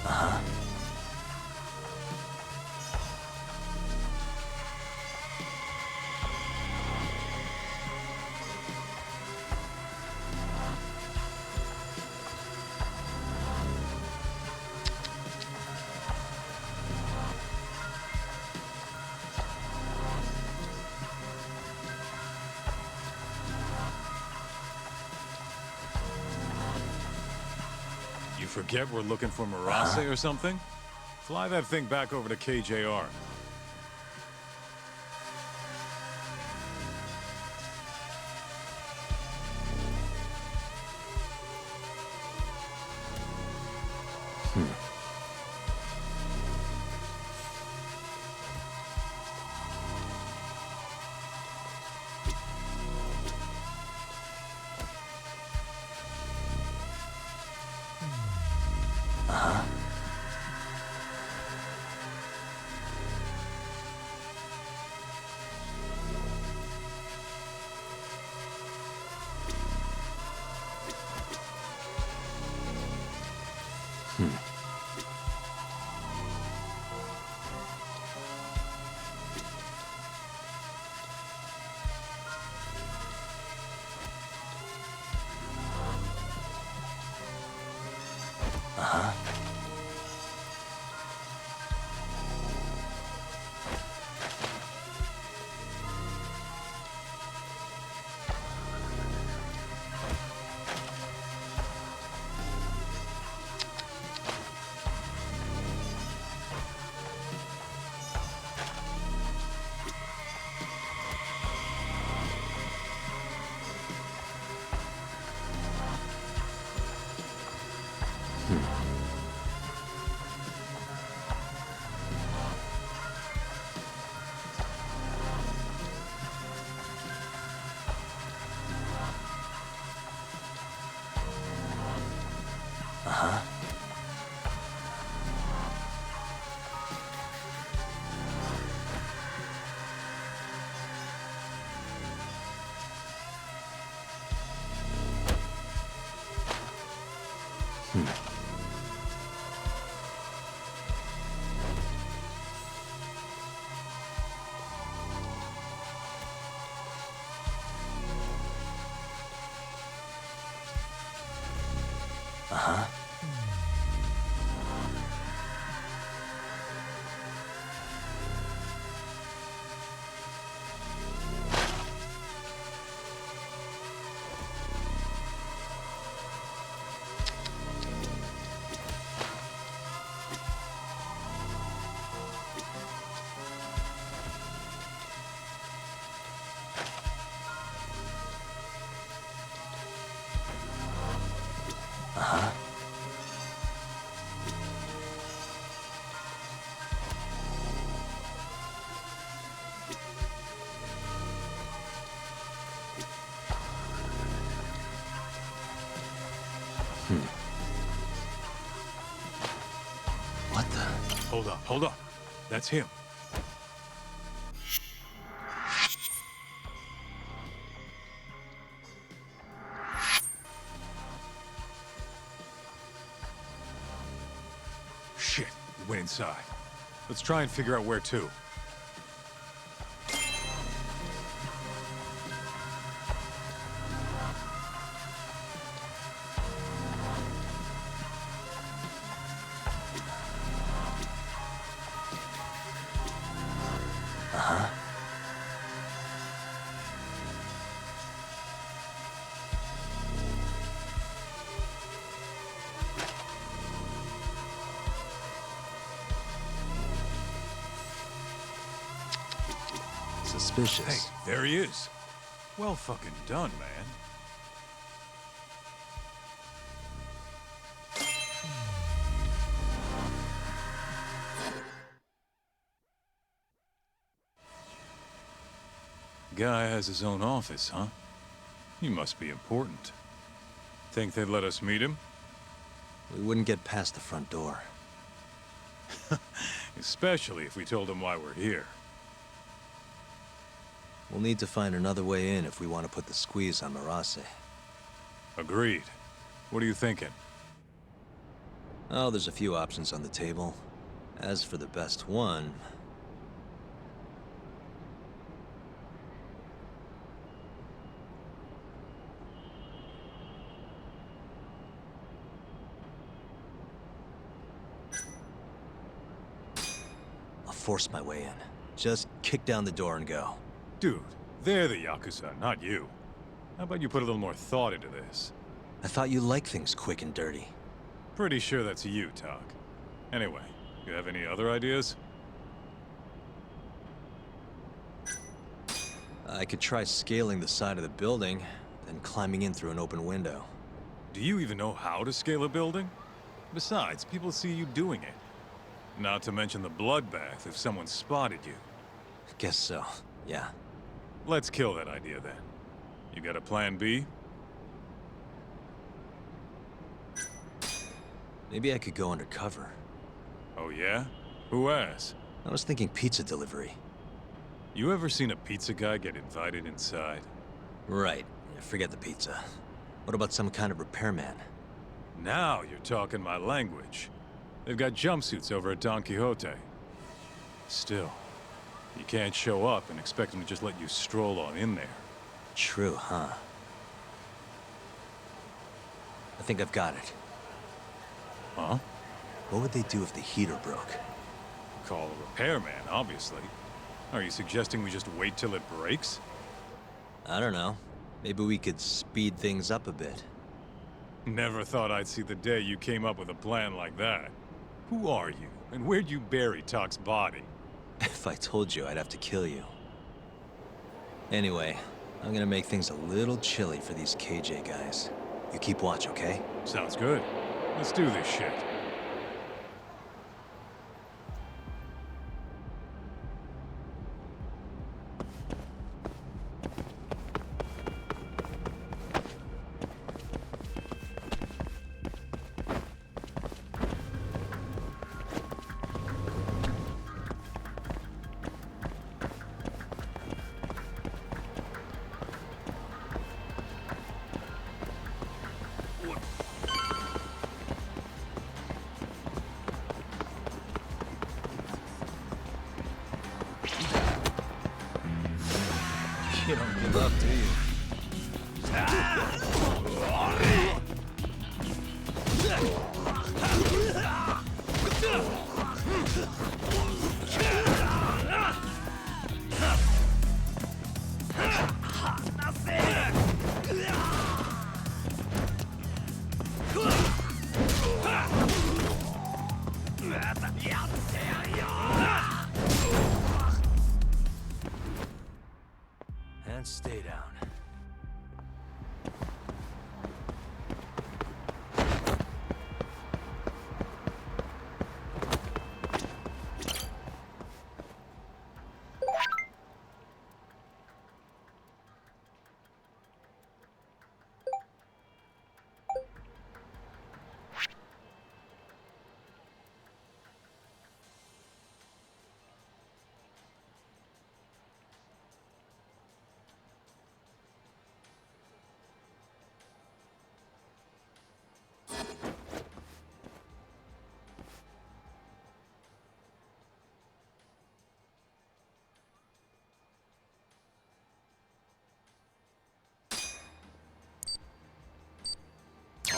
Uh-huh. You forget we're looking for Marase or something? Fly that thing back over to KJR. Uh-huh. Uh-huh. Uh-huh. What the? Hold up. That's him. Shit, he went inside. Let's try and figure out where to. Uh-huh. Suspicious. Hey, there he is. Well fucking done, man. Guy has his own office, huh? He must be important. Think they'd let us meet him? We wouldn't get past the front door. Especially if we told him why we're here. We'll need to find another way in if we want to put the squeeze on Marase. Agreed. What are you thinking? Oh, there's a few options on the table. As for the best one... I'll force my way in. Just kick down the door and go. Dude, they're the Yakuza, not you. How about you put a little more thought into this? I thought you liked things quick and dirty. Pretty sure that's you, Talk. Anyway, you have any other ideas? I could try scaling the side of the building, then climbing in through an open window. Do you even know how to scale a building? Besides, people see you doing it. Not to mention the bloodbath if someone spotted you. Guess so, yeah. Let's kill that idea then. You got a plan B? Maybe I could go undercover. Oh yeah? Who has? I was thinking pizza delivery. You ever seen a pizza guy get invited inside? Right. Yeah, forget the pizza. What about some kind of repairman? Now you're talking my language. They've got jumpsuits over at Don Quixote. Still, you can't show up and expect them to just let you stroll on in there. True, huh? I think I've got it. Huh? What would they do if the heater broke? Call a repairman, obviously. Are you suggesting we just wait till it breaks? I don't know. Maybe we could speed things up a bit. Never thought I'd see the day you came up with a plan like that. Who are you, and where'd you bury Talk's body? If I told you, I'd have to kill you. Anyway, I'm gonna make things a little chilly for these KJ guys. You keep watch, okay? Sounds good. Let's do this shit. luck, do you? And stay down.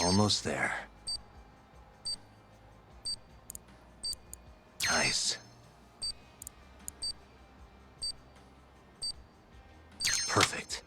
Almost there. Nice. Perfect.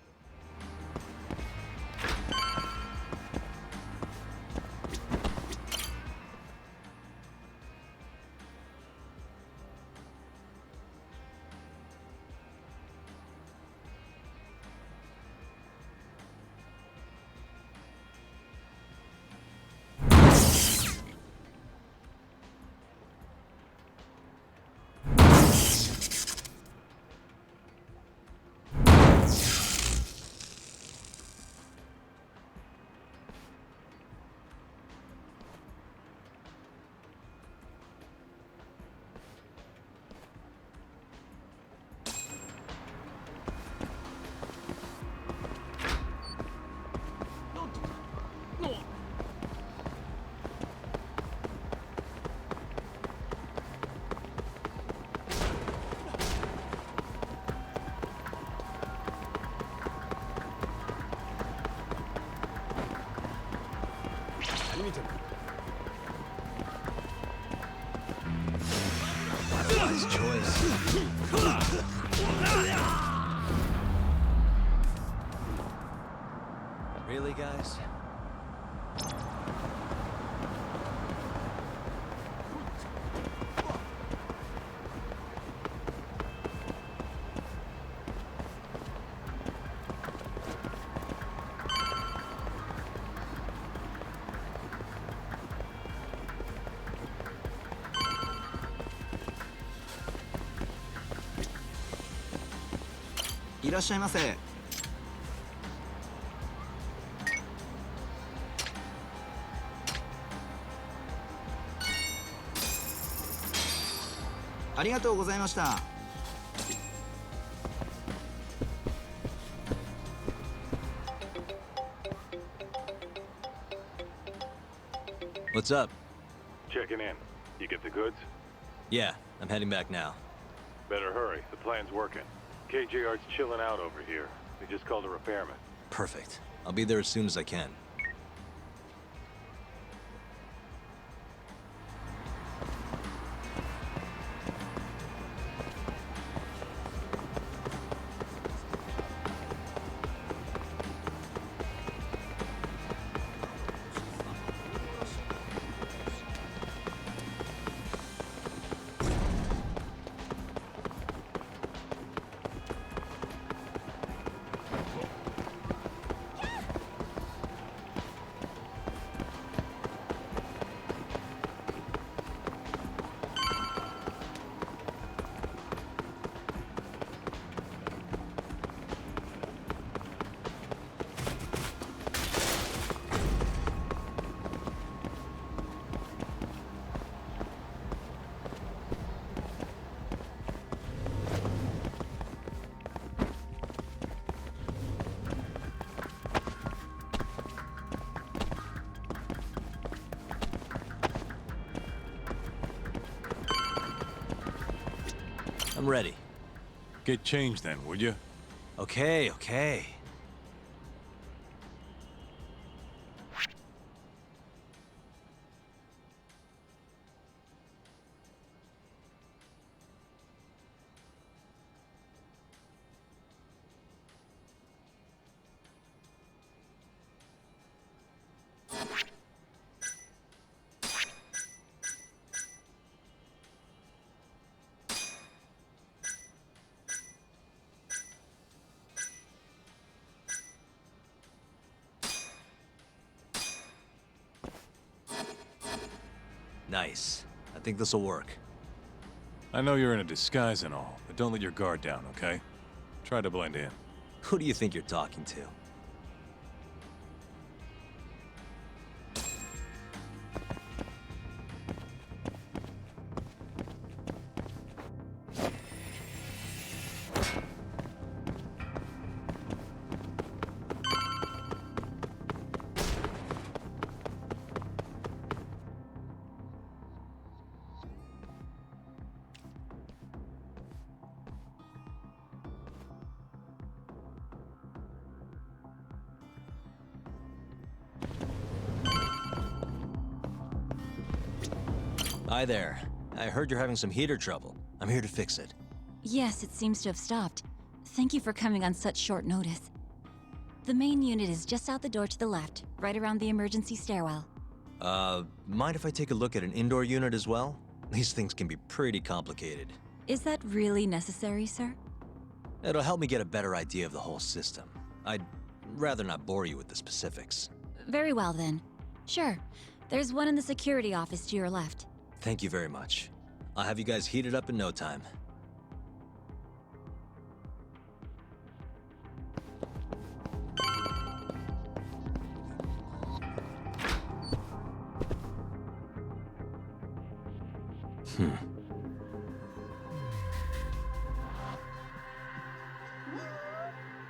Wise choice. Really, guys?いらっしゃいませ。ありがとうございました。What's up? Checking in. You get the goods? Yeah, I'm heading back now. Better hurry. The plan's working. KJR's chilling out over here. We just called a repairman. Perfect. I'll be there as soon as I can. I'm ready. Get changed then, would you? Okay, okay. Nice. I think this'll work. I know you're in a disguise and all, but don't let your guard down, okay? Try to blend in. Who do you think you're talking to? Hi there. I heard you're having some heater trouble. I'm here to fix it. Yes, it seems to have stopped. Thank you for coming on such short notice. The main unit is just out the door to the left, right around the emergency stairwell. Mind if I take a look at an indoor unit as well? These things can be pretty complicated. Is that really necessary, sir? It'll help me get a better idea of the whole system. I'd rather not bore you with the specifics. Very well, then. Sure. There's one in the security office to your left. Thank you very much. I'll have you guys heated up in no time.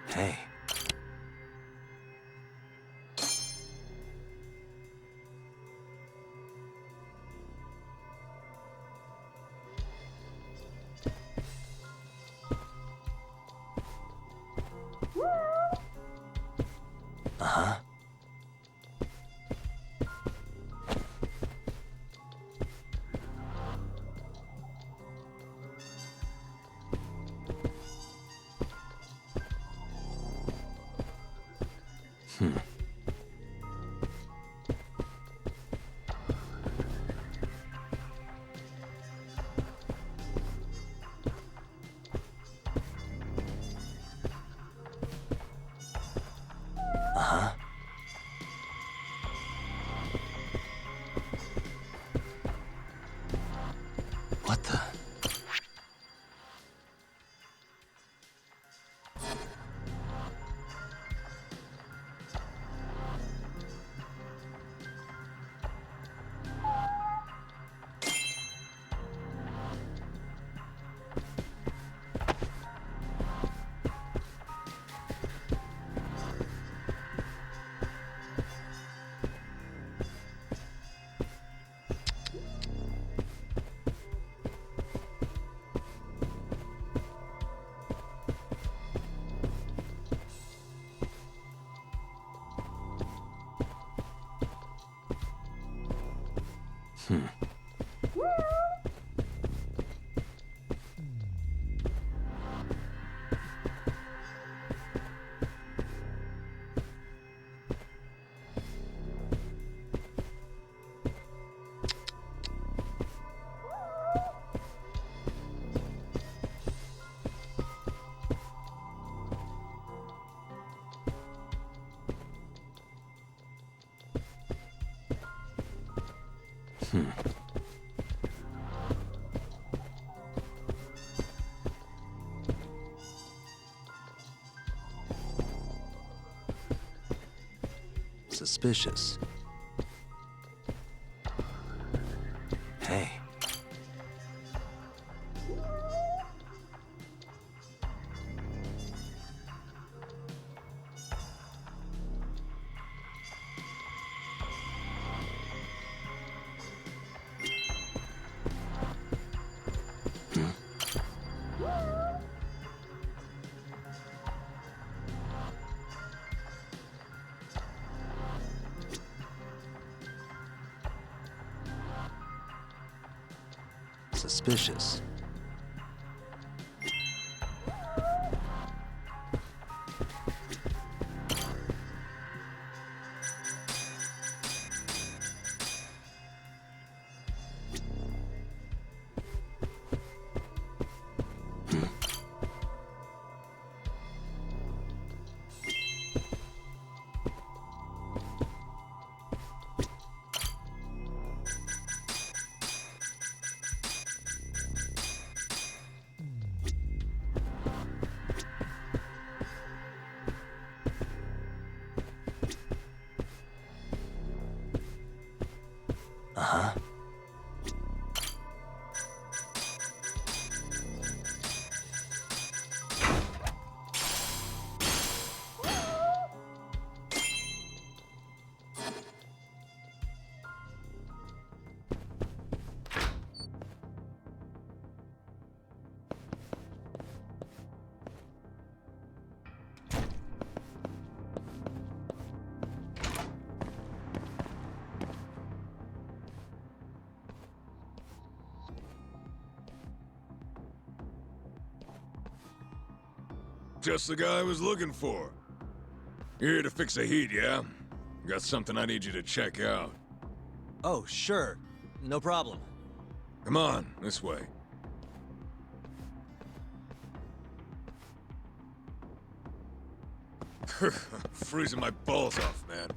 Hey. Uh-huh. Uh-huh. What the? Suspicious. Hey. Suspicious. Uh-huh. Just the guy I was looking for. You're here to fix the heat, yeah? Got something I need you to check out. Oh, sure. No problem. Come on, this way. Freezing my balls off, man.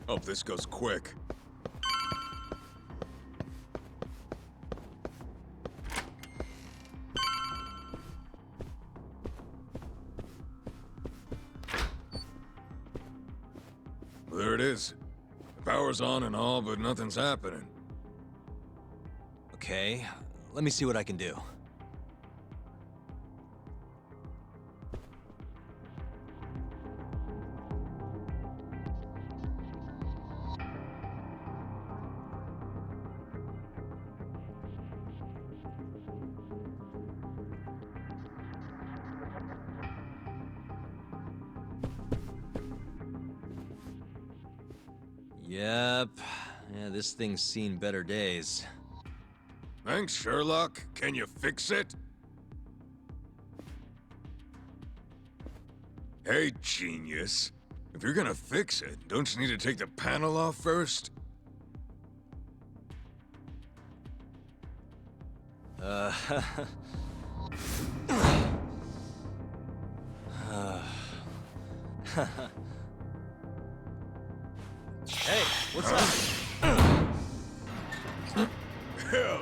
Hope this goes quick. There it is. The power's on and all, but nothing's happening. Okay, let me see what I can do. Yep. Yeah, this thing's seen better days. Thanks, Sherlock. Can you fix it? Hey, genius. If you're gonna fix it, don't you need to take the panel off first? Hey, what's up? Hell yeah.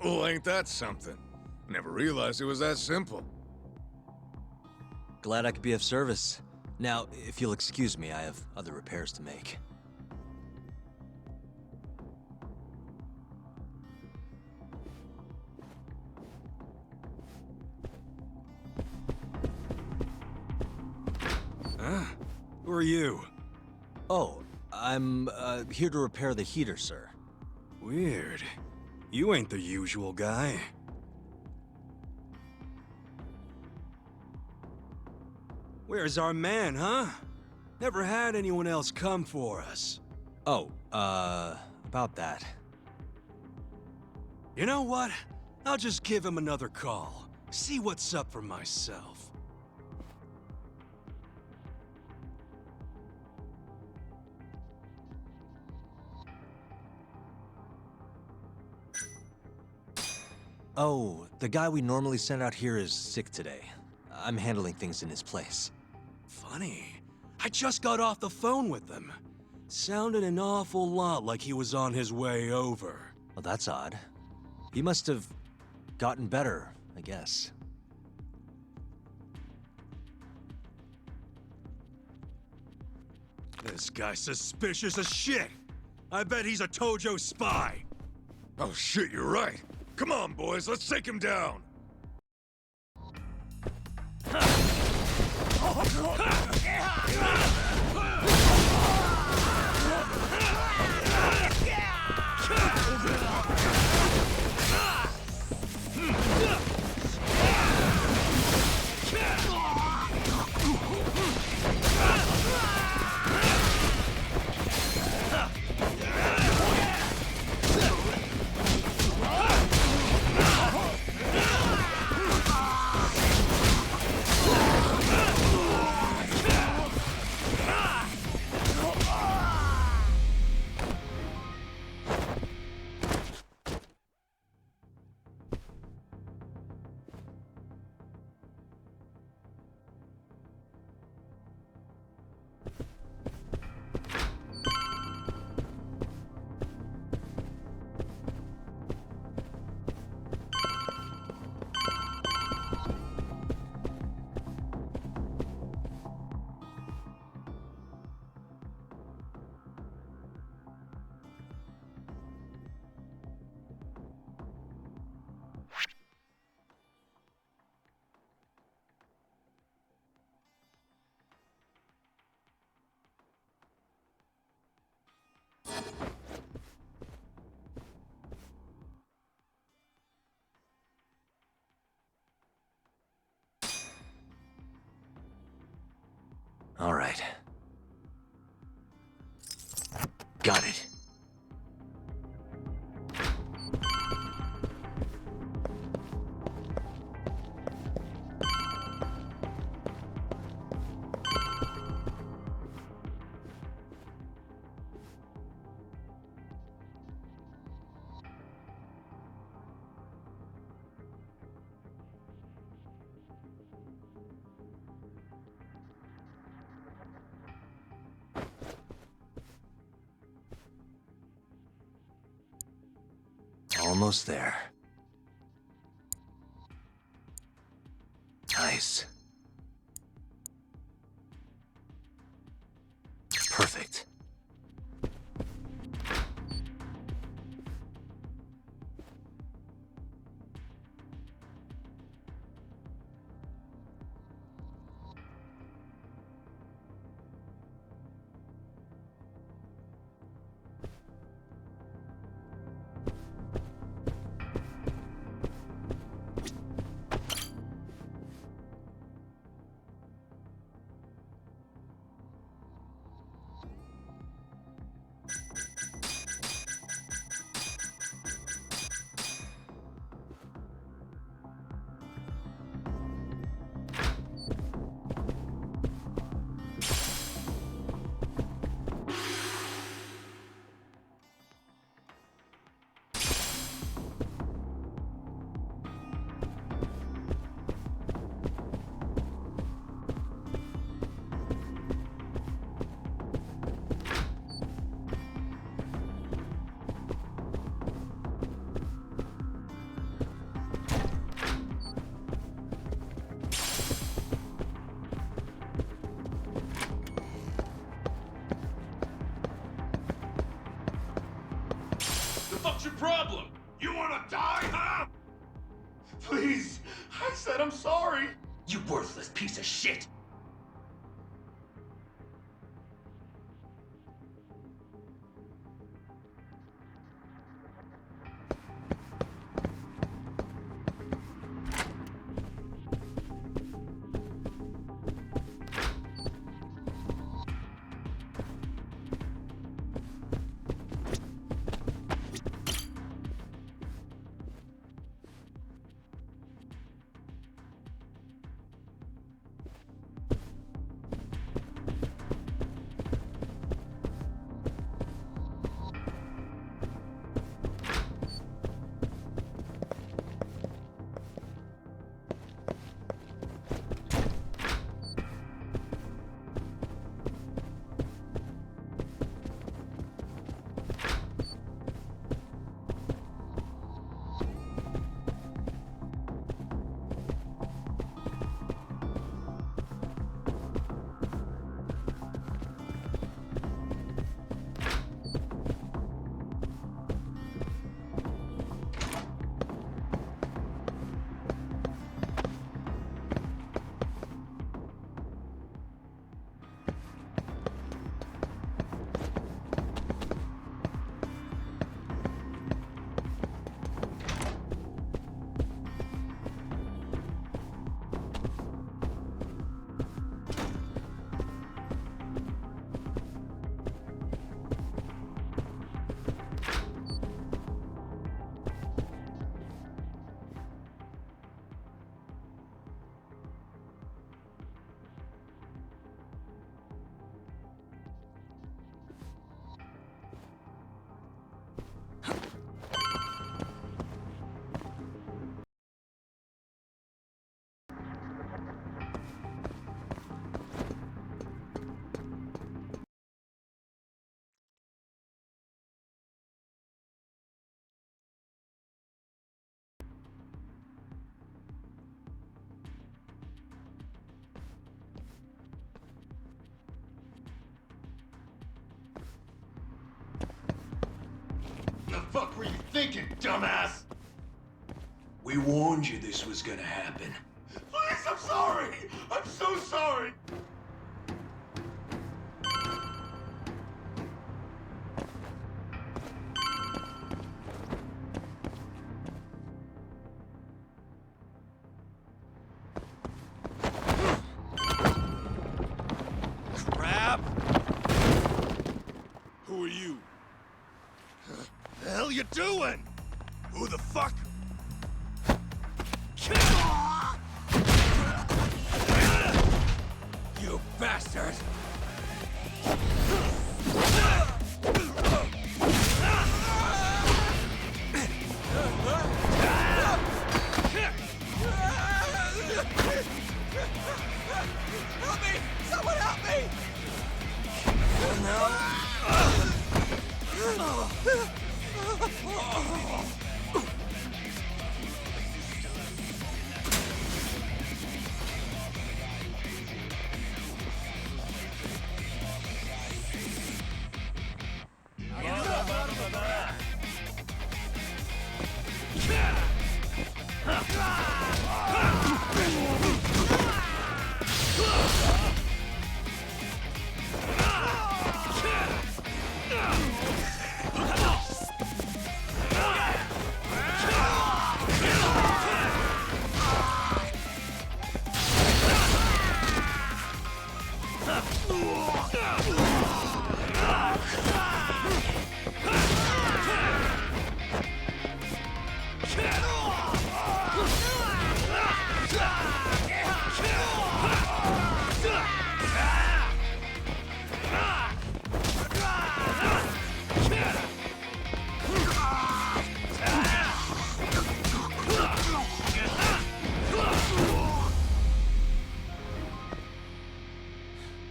Well, ain't that something? Never realized it was that simple. Glad I could be of service. Now, if you'll excuse me, I have other repairs to make. Huh? Who are you? Oh, I'm here to repair the heater, sir. Weird. You ain't the usual guy. Where's our man, huh? Never had anyone else come for us. Oh, about that. You know what? I'll just give him another call. See what's up for myself. Oh, the guy we normally send out here is sick today. I'm handling things in his place. Funny. I just got off the phone with him. Sounded an awful lot like he was on his way over. Well, that's odd. He must have gotten better, I guess. This guy's suspicious as shit. I bet he's a Tojo spy. Oh shit, you're right. Come on, boys, let's take him down. All right. Got it. Almost there. Nice. Perfect. What's your problem? You wanna die, huh? Please, I said I'm sorry. You worthless piece of shit. The fuck were you thinking, dumbass? We warned you this was gonna happen. Please, I'm sorry! I'm so sorry! were you? The hell you doing? Who the fuck? You bastard! Help me! Someone help me!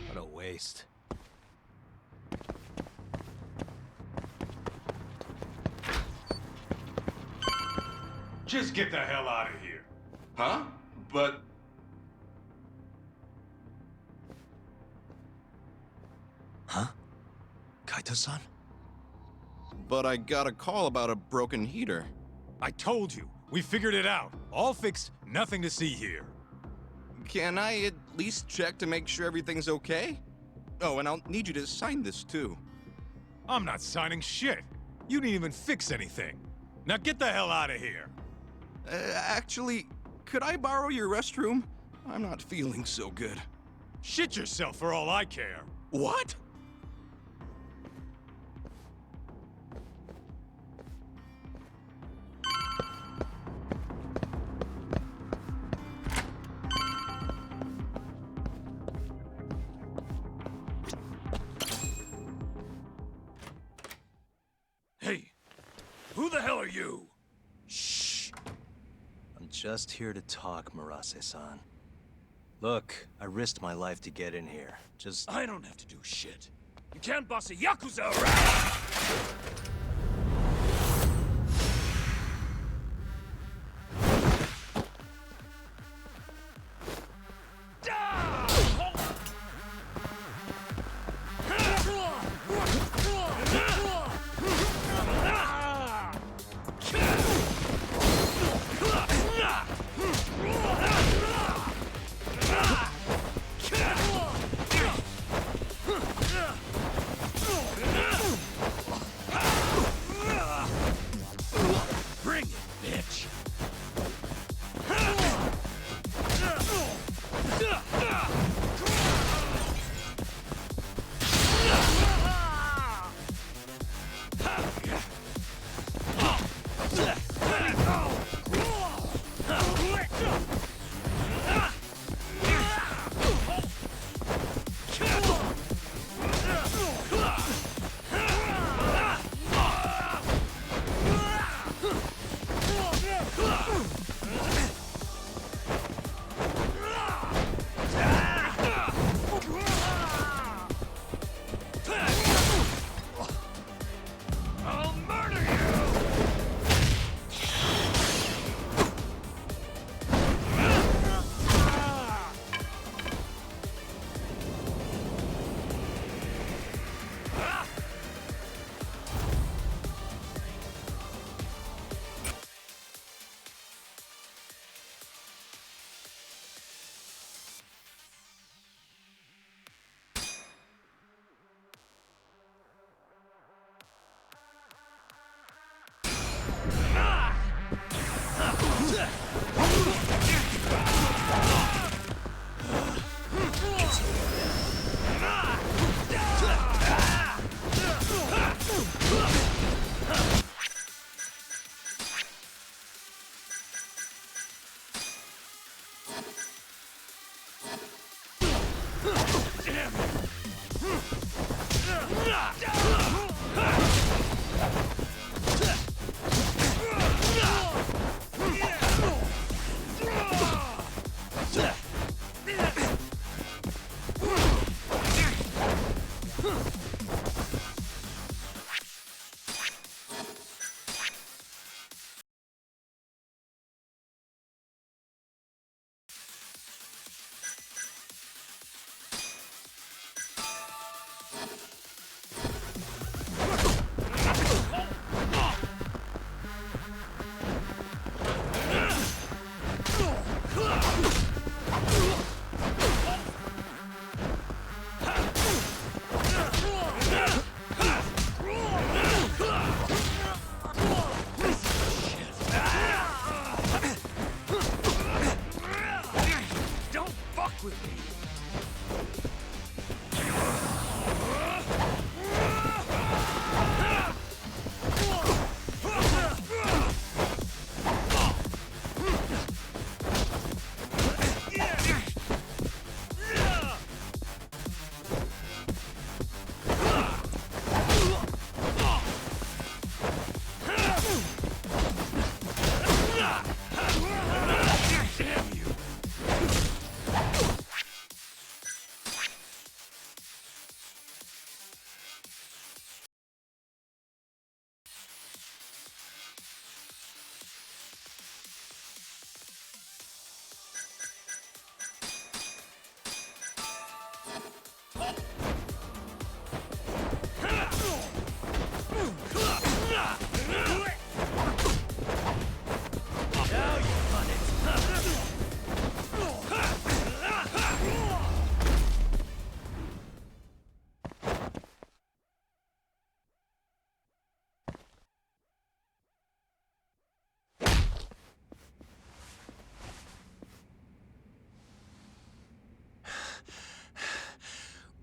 What a waste. Just get the hell out of here. Huh? But... Huh? Kaito-san? But I got a call about a broken heater. I told you. We figured it out. All fixed, nothing to see here. Can I at least check to make sure everything's okay? Oh, and I'll need you to sign this too. I'm not signing shit. You didn't even fix anything. Now get the hell out of here. Actually, could I borrow your restroom? I'm not feeling so good. Shit yourself for all I care. What? Hey, who the hell are you? I'm just here to talk, Murase-san. Look, I risked my life to get in here. Just... I don't have to do shit. You can't boss a Yakuza around!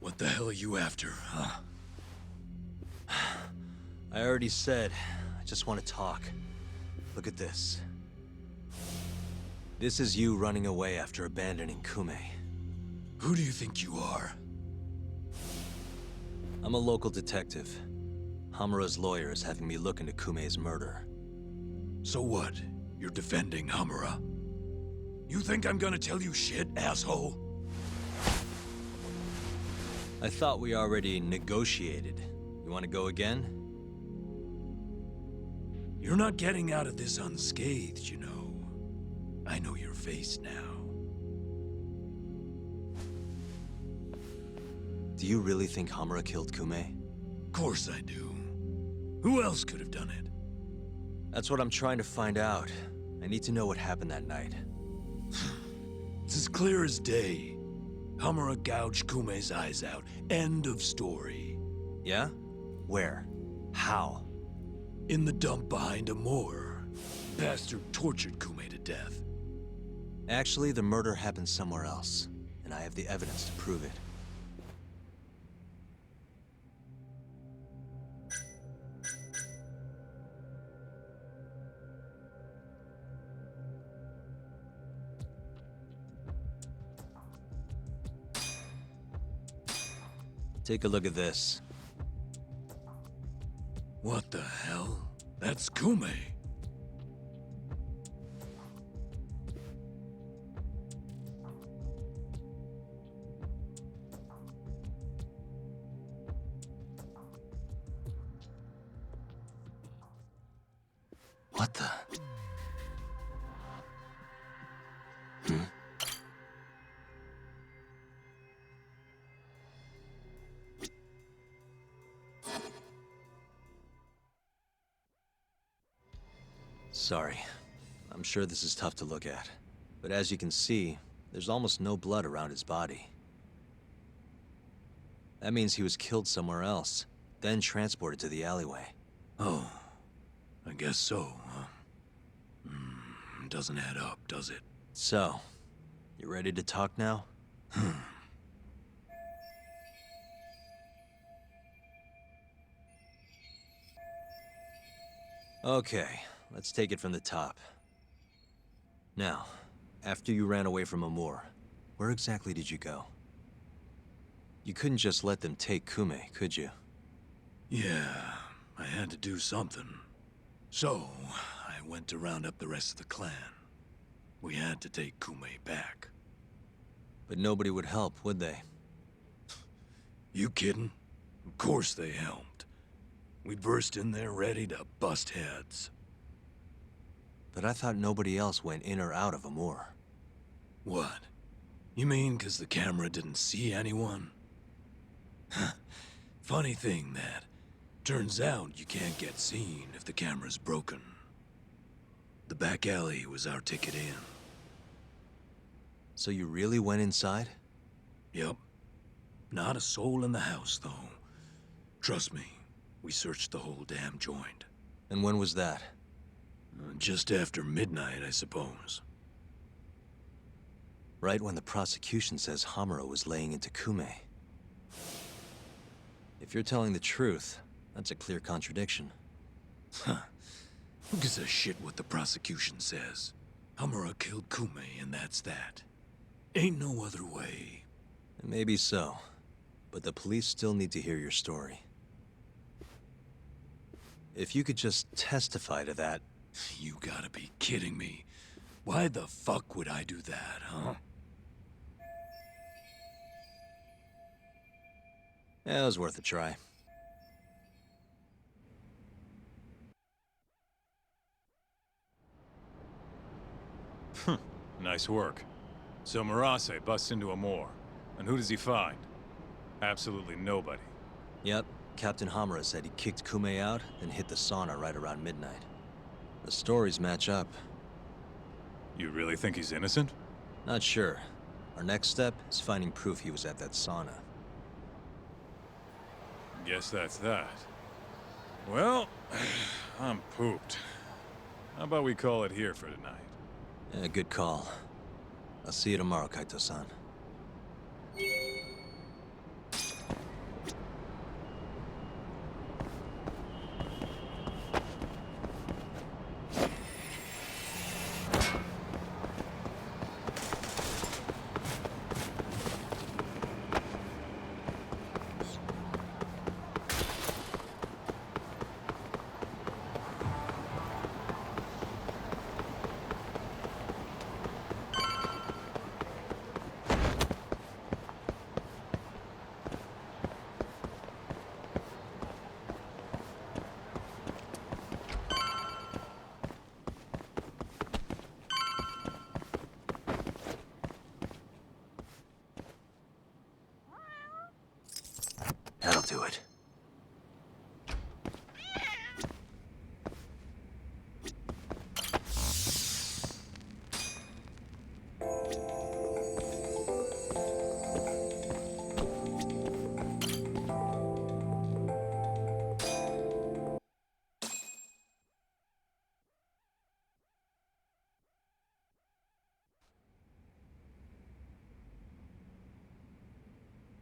What the hell are you after, huh? I already said, I just want to talk. Look at this. This is you running away after abandoning Kume. Who do you think you are? I'm a local detective. Hamura's lawyer is having me look into Kume's murder. So what? You're defending Hamura? You think I'm gonna tell you shit, asshole? I thought we already negotiated. You want to go again? You're not getting out of this unscathed, you know. I know your face now. Do you really think Hamura killed Kume? Of course I do. Who else could have done it? That's what I'm trying to find out. I need to know what happened that night. It's as clear as day. Hamura gouged Kume's eyes out. End of story. Yeah? Where? How? In the dump behind a moor. Bastard tortured Kume to death. Actually, the murder happened somewhere else, and I have the evidence to prove it. Take a look at this. What the hell? That's Kume. What the? Sorry. I'm sure this is tough to look at. But as you can see, there's almost no blood around his body. That means he was killed somewhere else, then transported to the alleyway. Oh, I guess so, huh? Doesn't add up, does it? So, you ready to talk now? Okay, let's take it from the top. Now, after you ran away from Amur, Where exactly did you go? You couldn't just let them take Kume, could you? Yeah, I had to do something. So, I went to round up the rest of the clan. We had to take Kume back. But nobody would help, would they? You kidding? Of course they helped. We burst in there ready to bust heads. But I thought nobody else went in or out of Amur. What? You mean 'cause the camera didn't see anyone? Funny thing that. Turns out you can't get seen if the camera's broken. The back alley was our ticket in. So you really went inside? Yep. Not a soul in the house, though. Trust me, we searched the whole damn joint. And when was that? Just after midnight, I suppose. Right when the prosecution says Hamura was laying into Kume. If you're telling the truth, that's a clear contradiction. Huh. Who gives a shit what the prosecution says? Hamura killed Kume, and that's that. Ain't no other way. Maybe so, but the police still need to hear your story. If you could just testify to that... You gotta be kidding me. Why the fuck would I do that, huh? Yeah, it was worth a try. Nice work. So Murase busts into Amur, and who does he find? Absolutely nobody. Yep, Captain Hamura said he kicked Kume out, then hit the sauna right around midnight. The stories match up. You really think he's innocent? Not sure. Our next step is finding proof he was at that sauna. Guess that's that. Well, I'm pooped. How about we call it here for tonight? Yeah, good call. I'll see you tomorrow, Kaito-san. That'll do it.